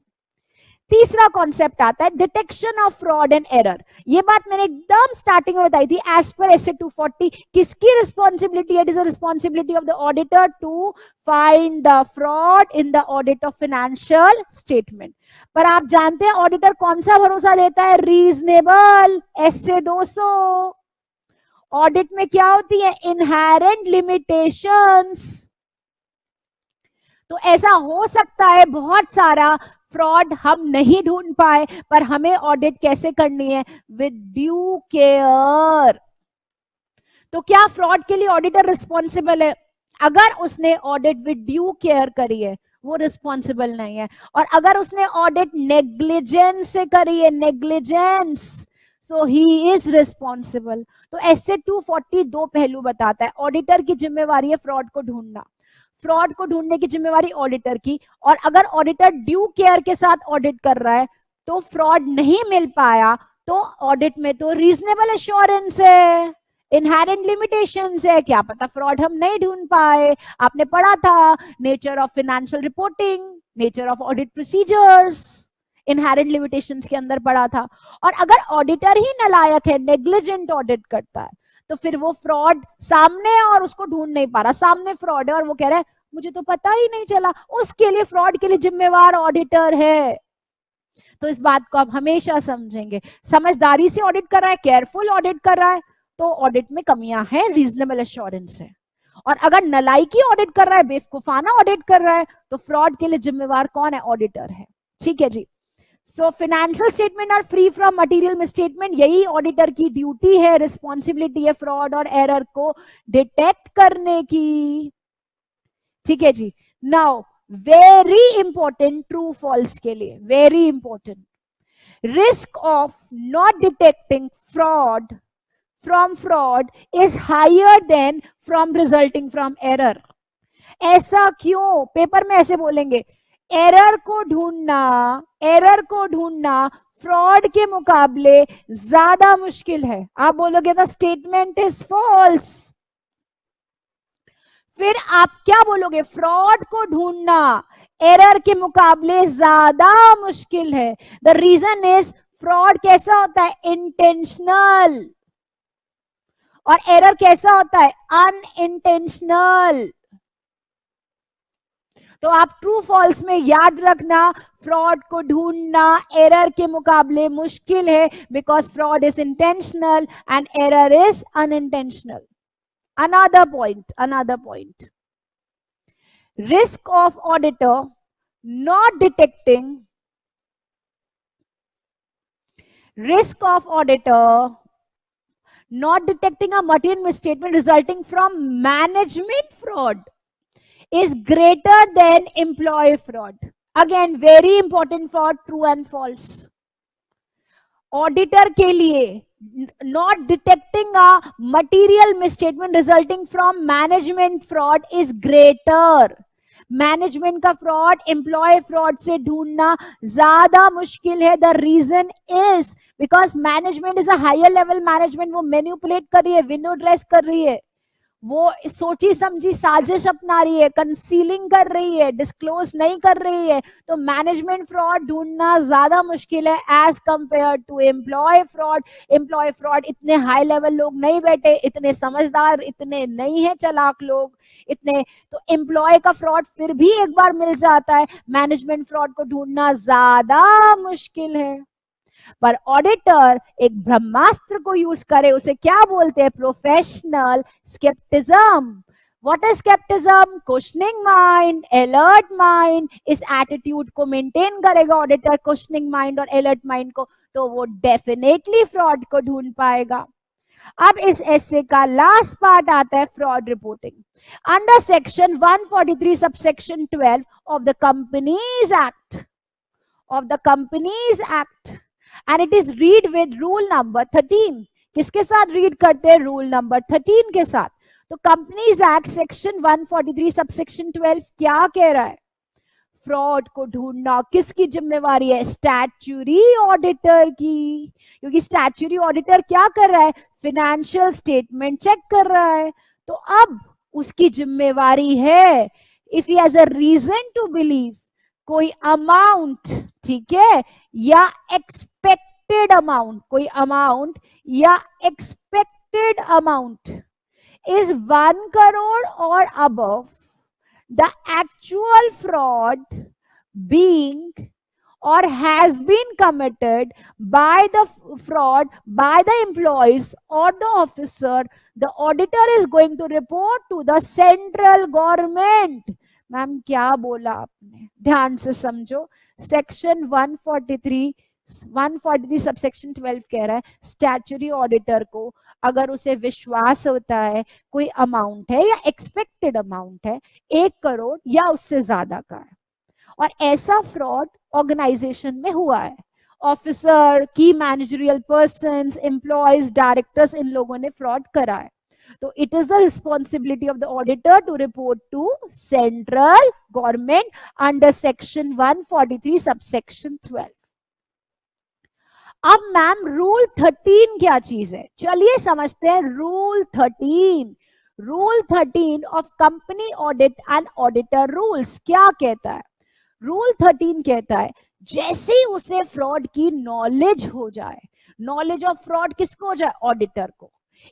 Speaker 2: तीसरा कॉन्सेप्ट आता है detection of fraud and error. ये बात मैंने एकदम स्टार्टिंग में बताई थी. एज पर एस 240 किसकी रिस्पॉन्सिबिलिटी है? It is the responsibility of the auditor to find the fraud in the audit of financial statement. पर आप जानते हैं ऑडिटर कौन सा भरोसा देता है? रीजनेबल. एस 200. ऑडिट में क्या होती है? Inherent limitations. तो ऐसा हो सकता है बहुत सारा फ्रॉड हम नहीं ढूंढ पाए, पर हमें ऑडिट कैसे करनी है? With due care. तो क्या फ्रॉड के लिए ऑडिटर रिस्पॉन्सिबल है? अगर उसने ऑडिट विद ड्यू केयर करी है वो रिस्पॉन्सिबल नहीं है. और अगर उसने ऑडिट नेग्लिजेंस से करी है, negligence, so he is responsible. तो ऐसे 240 दो पहलू बताता है. ऑडिटर की जिम्मेवारी है फ्रॉड को ढूंढना, फ्रॉड को ढूंढने की जिम्मेवारी ऑडिटर की. और अगर ऑडिटर ड्यू केयर के साथ ऑडिट कर रहा है तो फ्रॉड नहीं मिल पाया तो ऑडिट में तो रीजनेबल एश्योरेंस है, इनहेरेंट लिमिटेशंस है. क्या पता फ्रॉड हम नहीं ढूंढ पाए. आपने पढ़ा था nature of financial reporting, nature of audit procedures, inherent limitations के अंदर पढ़ा था. और अगर ऑडिटर ही नालायक है, नेग्लिजेंट ऑडिट करता है, तो फिर वो फ्रॉड सामने है और उसको ढूंढ नहीं पा रहा. सामने फ्रॉड है और वो कह रहा है मुझे तो पता ही नहीं चला. उसके लिए, फ्रॉड के लिए जिम्मेवार ऑडिटर है. तो इस बात को आप हमेशा समझेंगे. समझदारी से ऑडिट कर रहा है, केयरफुल ऑडिट कर रहा है, तो ऑडिट में कमियां हैं, रीजनेबल एश्योरेंस है. और अगर नलायकी ऑडिट कर रहा है, बेवकूफाना ऑडिट कर रहा है, तो फ्रॉड के लिए जिम्मेवार कौन है? ऑडिटर है. ठीक है जी. So financial statement are free from material misstatement. यही ऑडिटर की ड्यूटी है, रिस्पॉन्सिबिलिटी है फ्रॉड और एरर को डिटेक्ट करने की. ठीक है जी. Now very important true false के लिए, very important. Risk of not detecting fraud from fraud is higher than from resulting from error. ऐसा क्यों? पेपर में ऐसे बोलेंगे, एरर को ढूंढना फ्रॉड के मुकाबले ज्यादा मुश्किल है. आप बोलोगे द स्टेटमेंट इज फॉल्स. फिर आप क्या बोलोगे? फ्रॉड को ढूंढना एरर के मुकाबले ज्यादा मुश्किल है. द रीजन इज फ्रॉड कैसा होता है? इंटेंशनल. और एरर कैसा होता है? अनइंटेंशनल. तो आप ट्रू फॉल्स में याद रखना, फ्रॉड को ढूंढना एरर के मुकाबले मुश्किल है, because fraud is intentional and error is unintentional. Another point. Risk of auditor not detecting a material misstatement resulting from management fraud is greater than employee fraud. Again, very important for true and false. Auditor के लिए not detecting a material misstatement resulting from management fraud is greater. Management का fraud employ fraud से ढूंढना ज्यादा मुश्किल है. The reason is because management is a higher level management. वो manipulate कर रही है, विंडो ड्रेस कर रही है, वो सोची समझी साजिश अपना रही है, कंसीलिंग कर रही है, डिस्क्लोज नहीं कर रही है. तो मैनेजमेंट फ्रॉड ढूंढना ज्यादा मुश्किल है as compare to employ fraud. Employ fraud इतने हाई लेवल लोग नहीं बैठे, इतने समझदार इतने नहीं है चालाक लोग इतने. तो एम्प्लॉय का फ्रॉड फिर भी एक बार मिल जाता है, मैनेजमेंट फ्रॉड को ढूंढना ज्यादा मुश्किल है. पर ऑडिटर एक ब्रह्मास्त्र को यूज करे, उसे क्या बोलते हैं? Professional skepticism. What is skepticism? Questioning mind, alert mind. इस एटीट्यूड को मेंटेन करेगा ऑडिटर, क्वेश्चनिंग माइंड और अलर्ट माइंड को, तो वो डेफिनेटली फ्रॉड को ढूंढ पाएगा. अब इस एसे का लास्ट पार्ट आता है fraud reporting. Under section 143 subsection 12 of the companies act, of the Companies Act and it is read with rule number 13. किसके साथ रीड करते हैं? रूल नंबर 13 के साथ. तो कंपनीज एक्ट सेक्शन 143 सबसेक्शन 12 क्या कह रहा है? फ्रॉड को ढूंढना किसकी जिम्मेवारी है? स्टैट्यूटरी ऑडिटर की. क्योंकि स्टैट्यूटरी ऑडिटर क्या कर रहा है? फाइनेंशियल स्टेटमेंट चेक कर रहा है. तो अब उसकी जिम्मेवारी है, if he has a reason to believe कोई अमाउंट, ठीक है, या एक्सपेक्टेड अमाउंट, कोई अमाउंट या expected amount is 1 crore or above, the actual fraud being or has been committed by the fraud by the employees or the officer, the auditor is going to report to the central government. Ma'am क्या बोला आपने? ध्यान से समझो. Section 143 subsection 12 कह रहा है statutory auditor को अगर उसे विश्वास होता है कोई अमाउंट है या एक्सपेक्टेड अमाउंट है 1 करोड़ या उससे ज्यादा का है और ऐसा फ्रॉड ऑर्गेनाइजेशन में हुआ है, ऑफिसर, की मैनेजरियल पर्सन्स, एम्प्लॉयज, डायरेक्टर्स, इन लोगों ने फ्रॉड करा है, तो it is the responsibility of the auditor to report to central government under section 143 subsection 12. अब मैम रूल 13 क्या चीज है? चलिए समझते हैं. Rule 13 of company audit and auditor rules क्या कहता है? रूल 13 कहता है जैसे ही उसे फ्रॉड की नॉलेज हो जाए, नॉलेज ऑफ फ्रॉड किसको हो जाए? ऑडिटर को.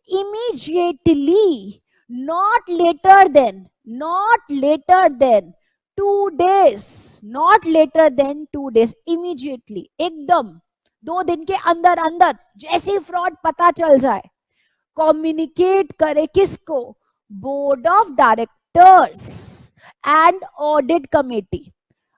Speaker 2: Immediately, not later than 2 days, not later than 2 days, immediately, एकदम 2 दिन के अंदर अंदर जैसे ही फ्रॉड पता चल जाए, कम्युनिकेट करे किसको? Board of directors and audit committee.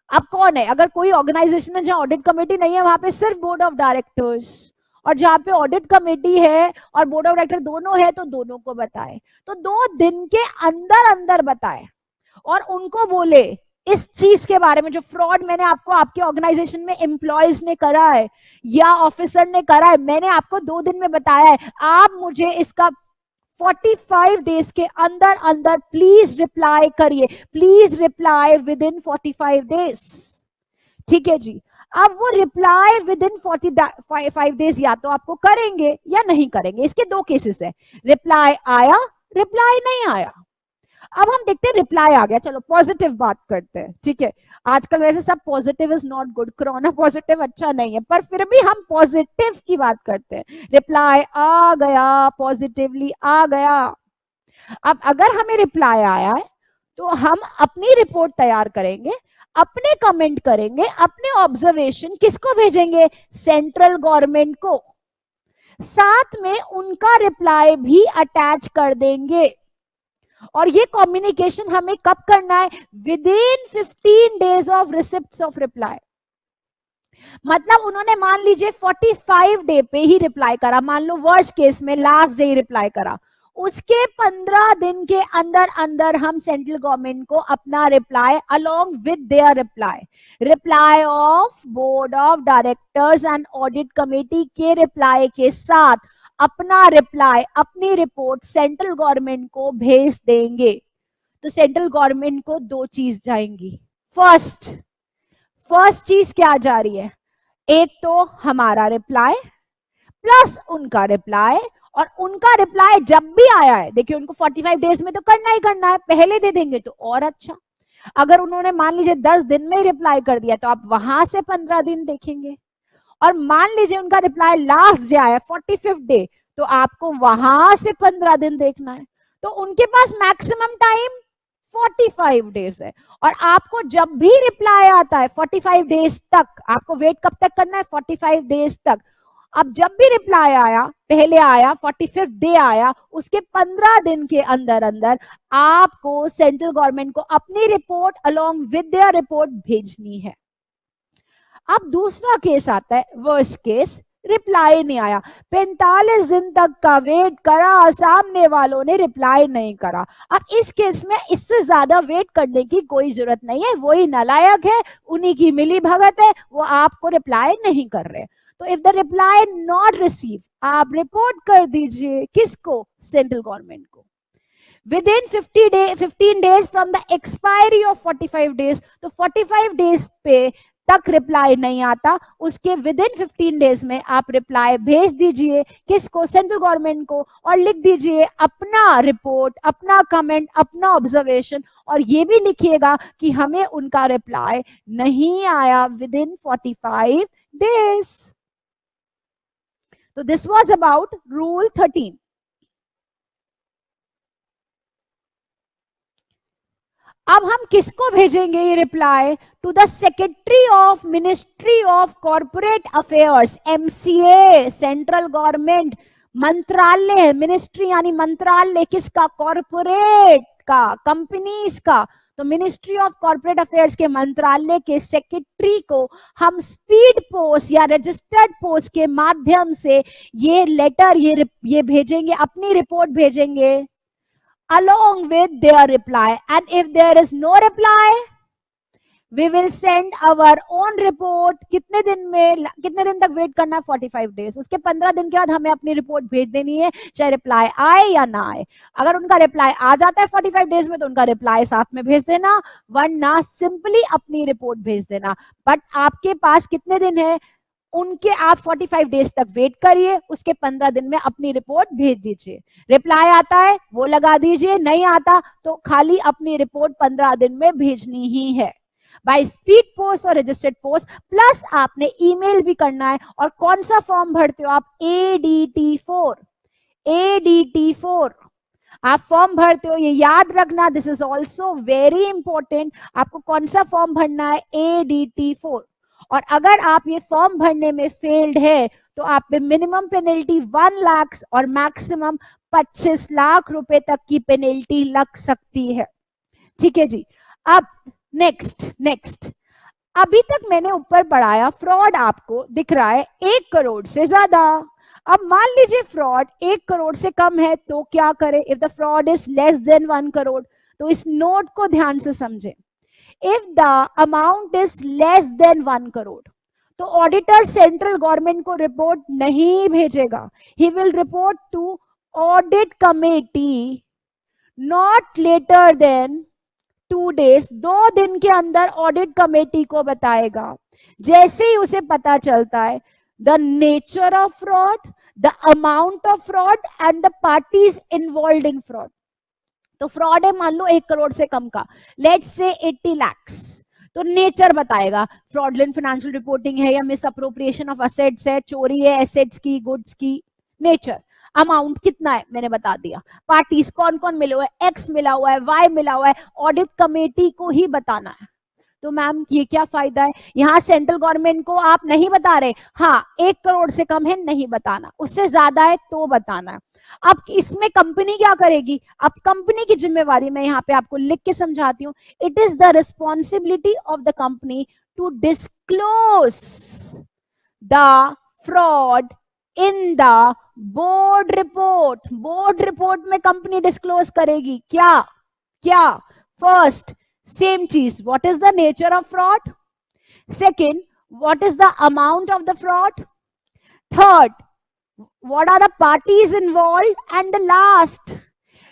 Speaker 2: अब कौन है? अगर कोई ऑर्गेनाइजेशन है जहां ऑडिट कमेटी नहीं है वहां पे सिर्फ बोर्ड ऑफ डायरेक्टर्स, और जहां पे ऑडिट कमेटी है और बोर्ड ऑफ डायरेक्टर दोनों है तो दोनों को बताए. तो 2 दिन के अंदर अंदर बताए और उनको बोले इस चीज के बारे में जो फ्रॉड मैंने आपको आपके ऑर्गेनाइजेशन में एम्प्लॉयज ने करा है या ऑफिसर ने करा है, मैंने आपको 2 दिन में बताया है, आप मुझे इसका 45 डेज के अंदर अंदर प्लीज रिप्लाई करिए, please reply with in 45 days. ठीक है जी. अब वो रिप्लाई विद इन 45 डेज या तो आपको करेंगे या नहीं करेंगे. इसके 2 केसेस है, रिप्लाई आया, रिप्लाई नहीं आया. अब हम देखते हैं रिप्लाई आ गया, चलो पॉजिटिव बात करते हैं. ठीक है, आजकल वैसे सब positive is not good, corona positive अच्छा नहीं है, पर फिर भी हम पॉजिटिव की बात करते हैं. रिप्लाई आ गया, पॉजिटिवली आ गया. अब अगर हमें रिप्लाई आया है तो हम अपनी रिपोर्ट तैयार करेंगे, अपने कमेंट करेंगे, अपने ऑब्जर्वेशन किसको भेजेंगे? सेंट्रल गवर्नमेंट को. साथ में उनका रिप्लाई भी अटैच कर देंगे. और ये कम्युनिकेशन हमें कब करना है? With in 15 days of receipt of reply. मतलब उन्होंने मान लीजिए 45 डे पे ही रिप्लाई करा, मान लो वर्स्ट केस में लास्ट डे ही रिप्लाई करा, उसके 15 दिन के अंदर अंदर हम सेंट्रल गवर्नमेंट को अपना reply along with their reply off board of directors and audit committee के रिप्लाई के साथ अपना रिप्लाई, अपनी रिपोर्ट सेंट्रल गवर्नमेंट को भेज देंगे. तो सेंट्रल गवर्नमेंट को 2 चीज जाएंगी. फर्स्ट चीज क्या जा रही है? एक तो हमारा रिप्लाई प्लस उनका रिप्लाई, और उनका रिप्लाई जब भी आया है, देखिए उनको 45 डेज में तो करना ही करना है, पहले दे देंगे तो और अच्छा. अगर उन्होंने मान लीजिए 10 दिन में रिप्लाई कर दिया तो आप वहां से 15 दिन देखेंगे, और मान लीजिए उनका रिप्लाई लास्ट डे आया 45th डे, तो आपको वहां से 15 दिन देखना है. तो उनके पास मैक्सिमम टाइम 45 डेज है, और आपको जब भी रिप्लाई आता है 45 डेज तक, आपको वेट कब तक करना है? 45 डेज तक. अब जब भी रिप्लाई आया, पहले आया 45th डे आया, उसके 15 दिन के अंदर अंदर आपको सेंट्रल गवर्नमेंट को अपनी report along with their report भेजनी है. अब दूसरा केस आता है, वर्स्ट केस, रिप्लाई नहीं आया। 45 दिन तक का वेट करा, सामने वालों ने रिप्लाई नहीं करा। अब इस केस में इससे ज्यादा वेट करने की कोई जरूरत नहीं है, वही नालायक है, उन्हीं की मिली भगत है, वो आपको रिप्लाई नहीं कर रहे। तो if the reply not receive, आप रिपोर्ट कर दीजिए किसको, सेंट्रल गवर्नमेंट को। Within 15 days from the expiry of 45 days, तो 45 डेज पे तक रिप्लाई नहीं आता, उसके विदिन 15 डेज में आप रिप्लाई भेज दीजिए किसको, सेंट्रल गवर्नमेंट को, और लिख दीजिए अपना रिपोर्ट, अपना कमेंट, अपना ऑब्जर्वेशन, और ये भी लिखिएगा कि हमें उनका रिप्लाई नहीं आया विदिन 45 डेज। तो दिस वाज अबाउट रूल 13। अब हम किसको भेजेंगे ये reply, to the secretary of ministry of corporate affairs, MCA, central government मंत्रालय, मिनिस्ट्री यानी मंत्रालय किसका, कॉर्पोरेट का, कंपनीज का। तो मिनिस्ट्री ऑफ कॉर्पोरेट अफेयर्स के मंत्रालय के सेक्रेटरी को हम स्पीड पोस्ट या रजिस्टर्ड पोस्ट के माध्यम से ये लेटर, ये भेजेंगे, अपनी रिपोर्ट भेजेंगे along with their reply, and if there is no reply we will send our own report। कितने दिन तक वेट करना है, 45 डेज। उसके 15 दिन के बाद हमें अपनी रिपोर्ट भेज देनी है, चाहे रिप्लाई आए या ना आए। अगर उनका रिप्लाई आ जाता है 45 डेज में तो उनका रिप्लाई साथ में भेज देना, वरना सिंपली अपनी रिपोर्ट भेज देना। बट आपके पास कितने दिन है, उनके आप 45 डेज तक वेट करिए, उसके 15 दिन में अपनी रिपोर्ट भेज दीजिए। रिप्लाई आता है वो लगा दीजिए, नहीं आता तो खाली अपनी रिपोर्ट 15 दिन में भेजनी ही है, बाय स्पीड पोस्ट और रजिस्टर्ड पोस्ट। प्लस आपने ईमेल भी करना है। और कौन सा फॉर्म भरते हो आप, ADT4, ADT4 आप फॉर्म भरते हो, ये याद रखना, this is also very important. आपको कौन सा फॉर्म भरना है, ADT4। और अगर आप ये फॉर्म भरने में फेल्ड है तो आप पे मिनिमम पेनल्टी 1 लाख और मैक्सिमम 25 लाख रुपए तक की पेनल्टी लग सकती है। ठीक है जी। अब नेक्स्ट अभी तक मैंने ऊपर पढ़ाया, फ्रॉड आपको दिख रहा है 1 करोड़ से ज्यादा। अब मान लीजिए फ्रॉड 1 करोड़ से कम है तो क्या करें, if the fraud is less than 1 crore. तो इस नोट को ध्यान से समझें, if the amount is less than 1 crore तो ऑडिटर सेंट्रल गवर्नमेंट को रिपोर्ट नहीं भेजेगा। he will report to audit committee not later than 2 days, 2 दिन के अंदर ऑडिट कमेटी को बताएगा। जैसे ही उसे पता चलता है the nature of fraud, the amount of fraud and the parties involved in fraud। तो फ्रॉड है मान लो 1 करोड़ से कम का, लेट्स से 80 लाख, तो नेचर बताएगा, फ्रॉडलेंट फाइनेंशियल रिपोर्टिंग है या मिस अप्रोप्रिएशन ऑफ असेट्स है, चोरी है एसेट्स की, गुड्स की। नेचर, अमाउंट कितना है मैंने बता दिया, पार्टीज कौन कौन मिले हुए हैं, एक्स मिला हुआ है, वाई मिला हुआ है, ऑडिट कमेटी को ही बताना है। तो मैम ये क्या फायदा है, यहाँ सेंट्रल गवर्नमेंट को आप नहीं बता रहे, हाँ 1 करोड़ से कम है नहीं बताना, उससे ज्यादा है तो बताना है। अब इसमें कंपनी क्या करेगी, अब कंपनी की जिम्मेवारी मैं यहाँ पे आपको लिख के समझाती हूँ। It is the responsibility of the company to disclose the fraud in the board report. Board report में कंपनी डिस्क्लोज करेगी क्या क्या, फर्स्ट सेम चीज, what is the nature of fraud, second what is the amount of the fraud, third what are the parties involved, and the last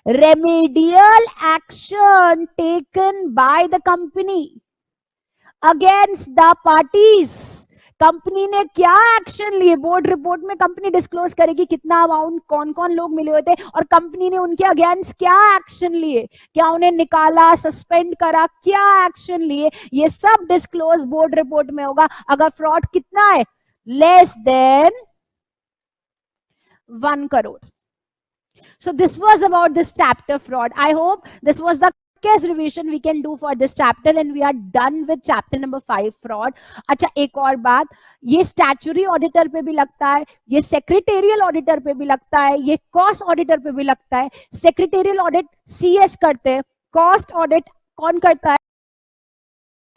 Speaker 2: remedial action taken by the company against the parties। Company ने क्या action लिए, board report में company disclose करेगी कितना amount, कौन कौन लोग मिले हुए थे और कंपनी ने उनके अगेंस्ट क्या एक्शन लिए, क्या उन्हें निकाला, सस्पेंड करा, क्या एक्शन लिए, ये सब डिस्क्लोज बोर्ड रिपोर्ट में होगा। अगर फ्रॉड कितना है, less than 1 crore। So this was about this chapter fraud. I hope this was the quickest revision we can do for this chapter and we are done with chapter number 5 fraud। अच्छा एक और बात, ये statutory auditor पे भी लगता है, ये सेक्रेटेरियल ऑडिटर पे भी लगता है, ये कॉस्ट ऑडिटर पे भी लगता है। सेक्रेटेरियल ऑडिट CS करते हैं, कॉस्ट ऑडिट कौन करता है,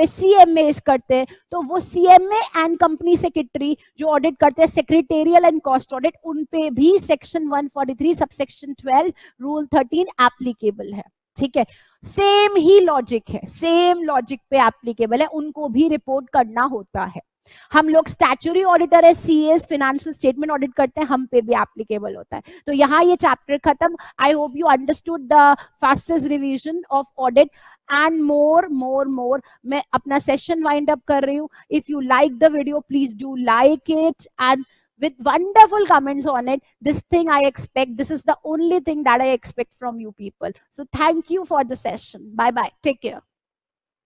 Speaker 2: CMA करते हैं, तो वो CMA एंड कंपनी सेक्रेटरी जो ऑडिट करते हैं सेक्रेटेरियल एंड कॉस्ट ऑडिट, उन पे भी सेक्शन 143 सबसेक्शन 12 रूल 13 एप्लीकेबल है। ठीक है, सेम ही लॉजिक है, सेम लॉजिक पे एप्लीकेबल है, उनको भी रिपोर्ट करना होता है। हम लोग स्टैट्यूटरी ऑडिटर है, सीएस फिनेंशियल स्टेटमेंट ऑडिट करते हैं, हम पे भी एप्लीकेबल होता है। तो यहाँ ये चैप्टर खत्म। I hope you understood the fastest revision of audit and more. मैं अपना सेशन वाइंड अप कर रही हूँ। If you like the video, please do like it and with wonderful comments on it. This thing I expect, this is the only thing that I expect from you people. So thank you for the session. Bye bye. Take care.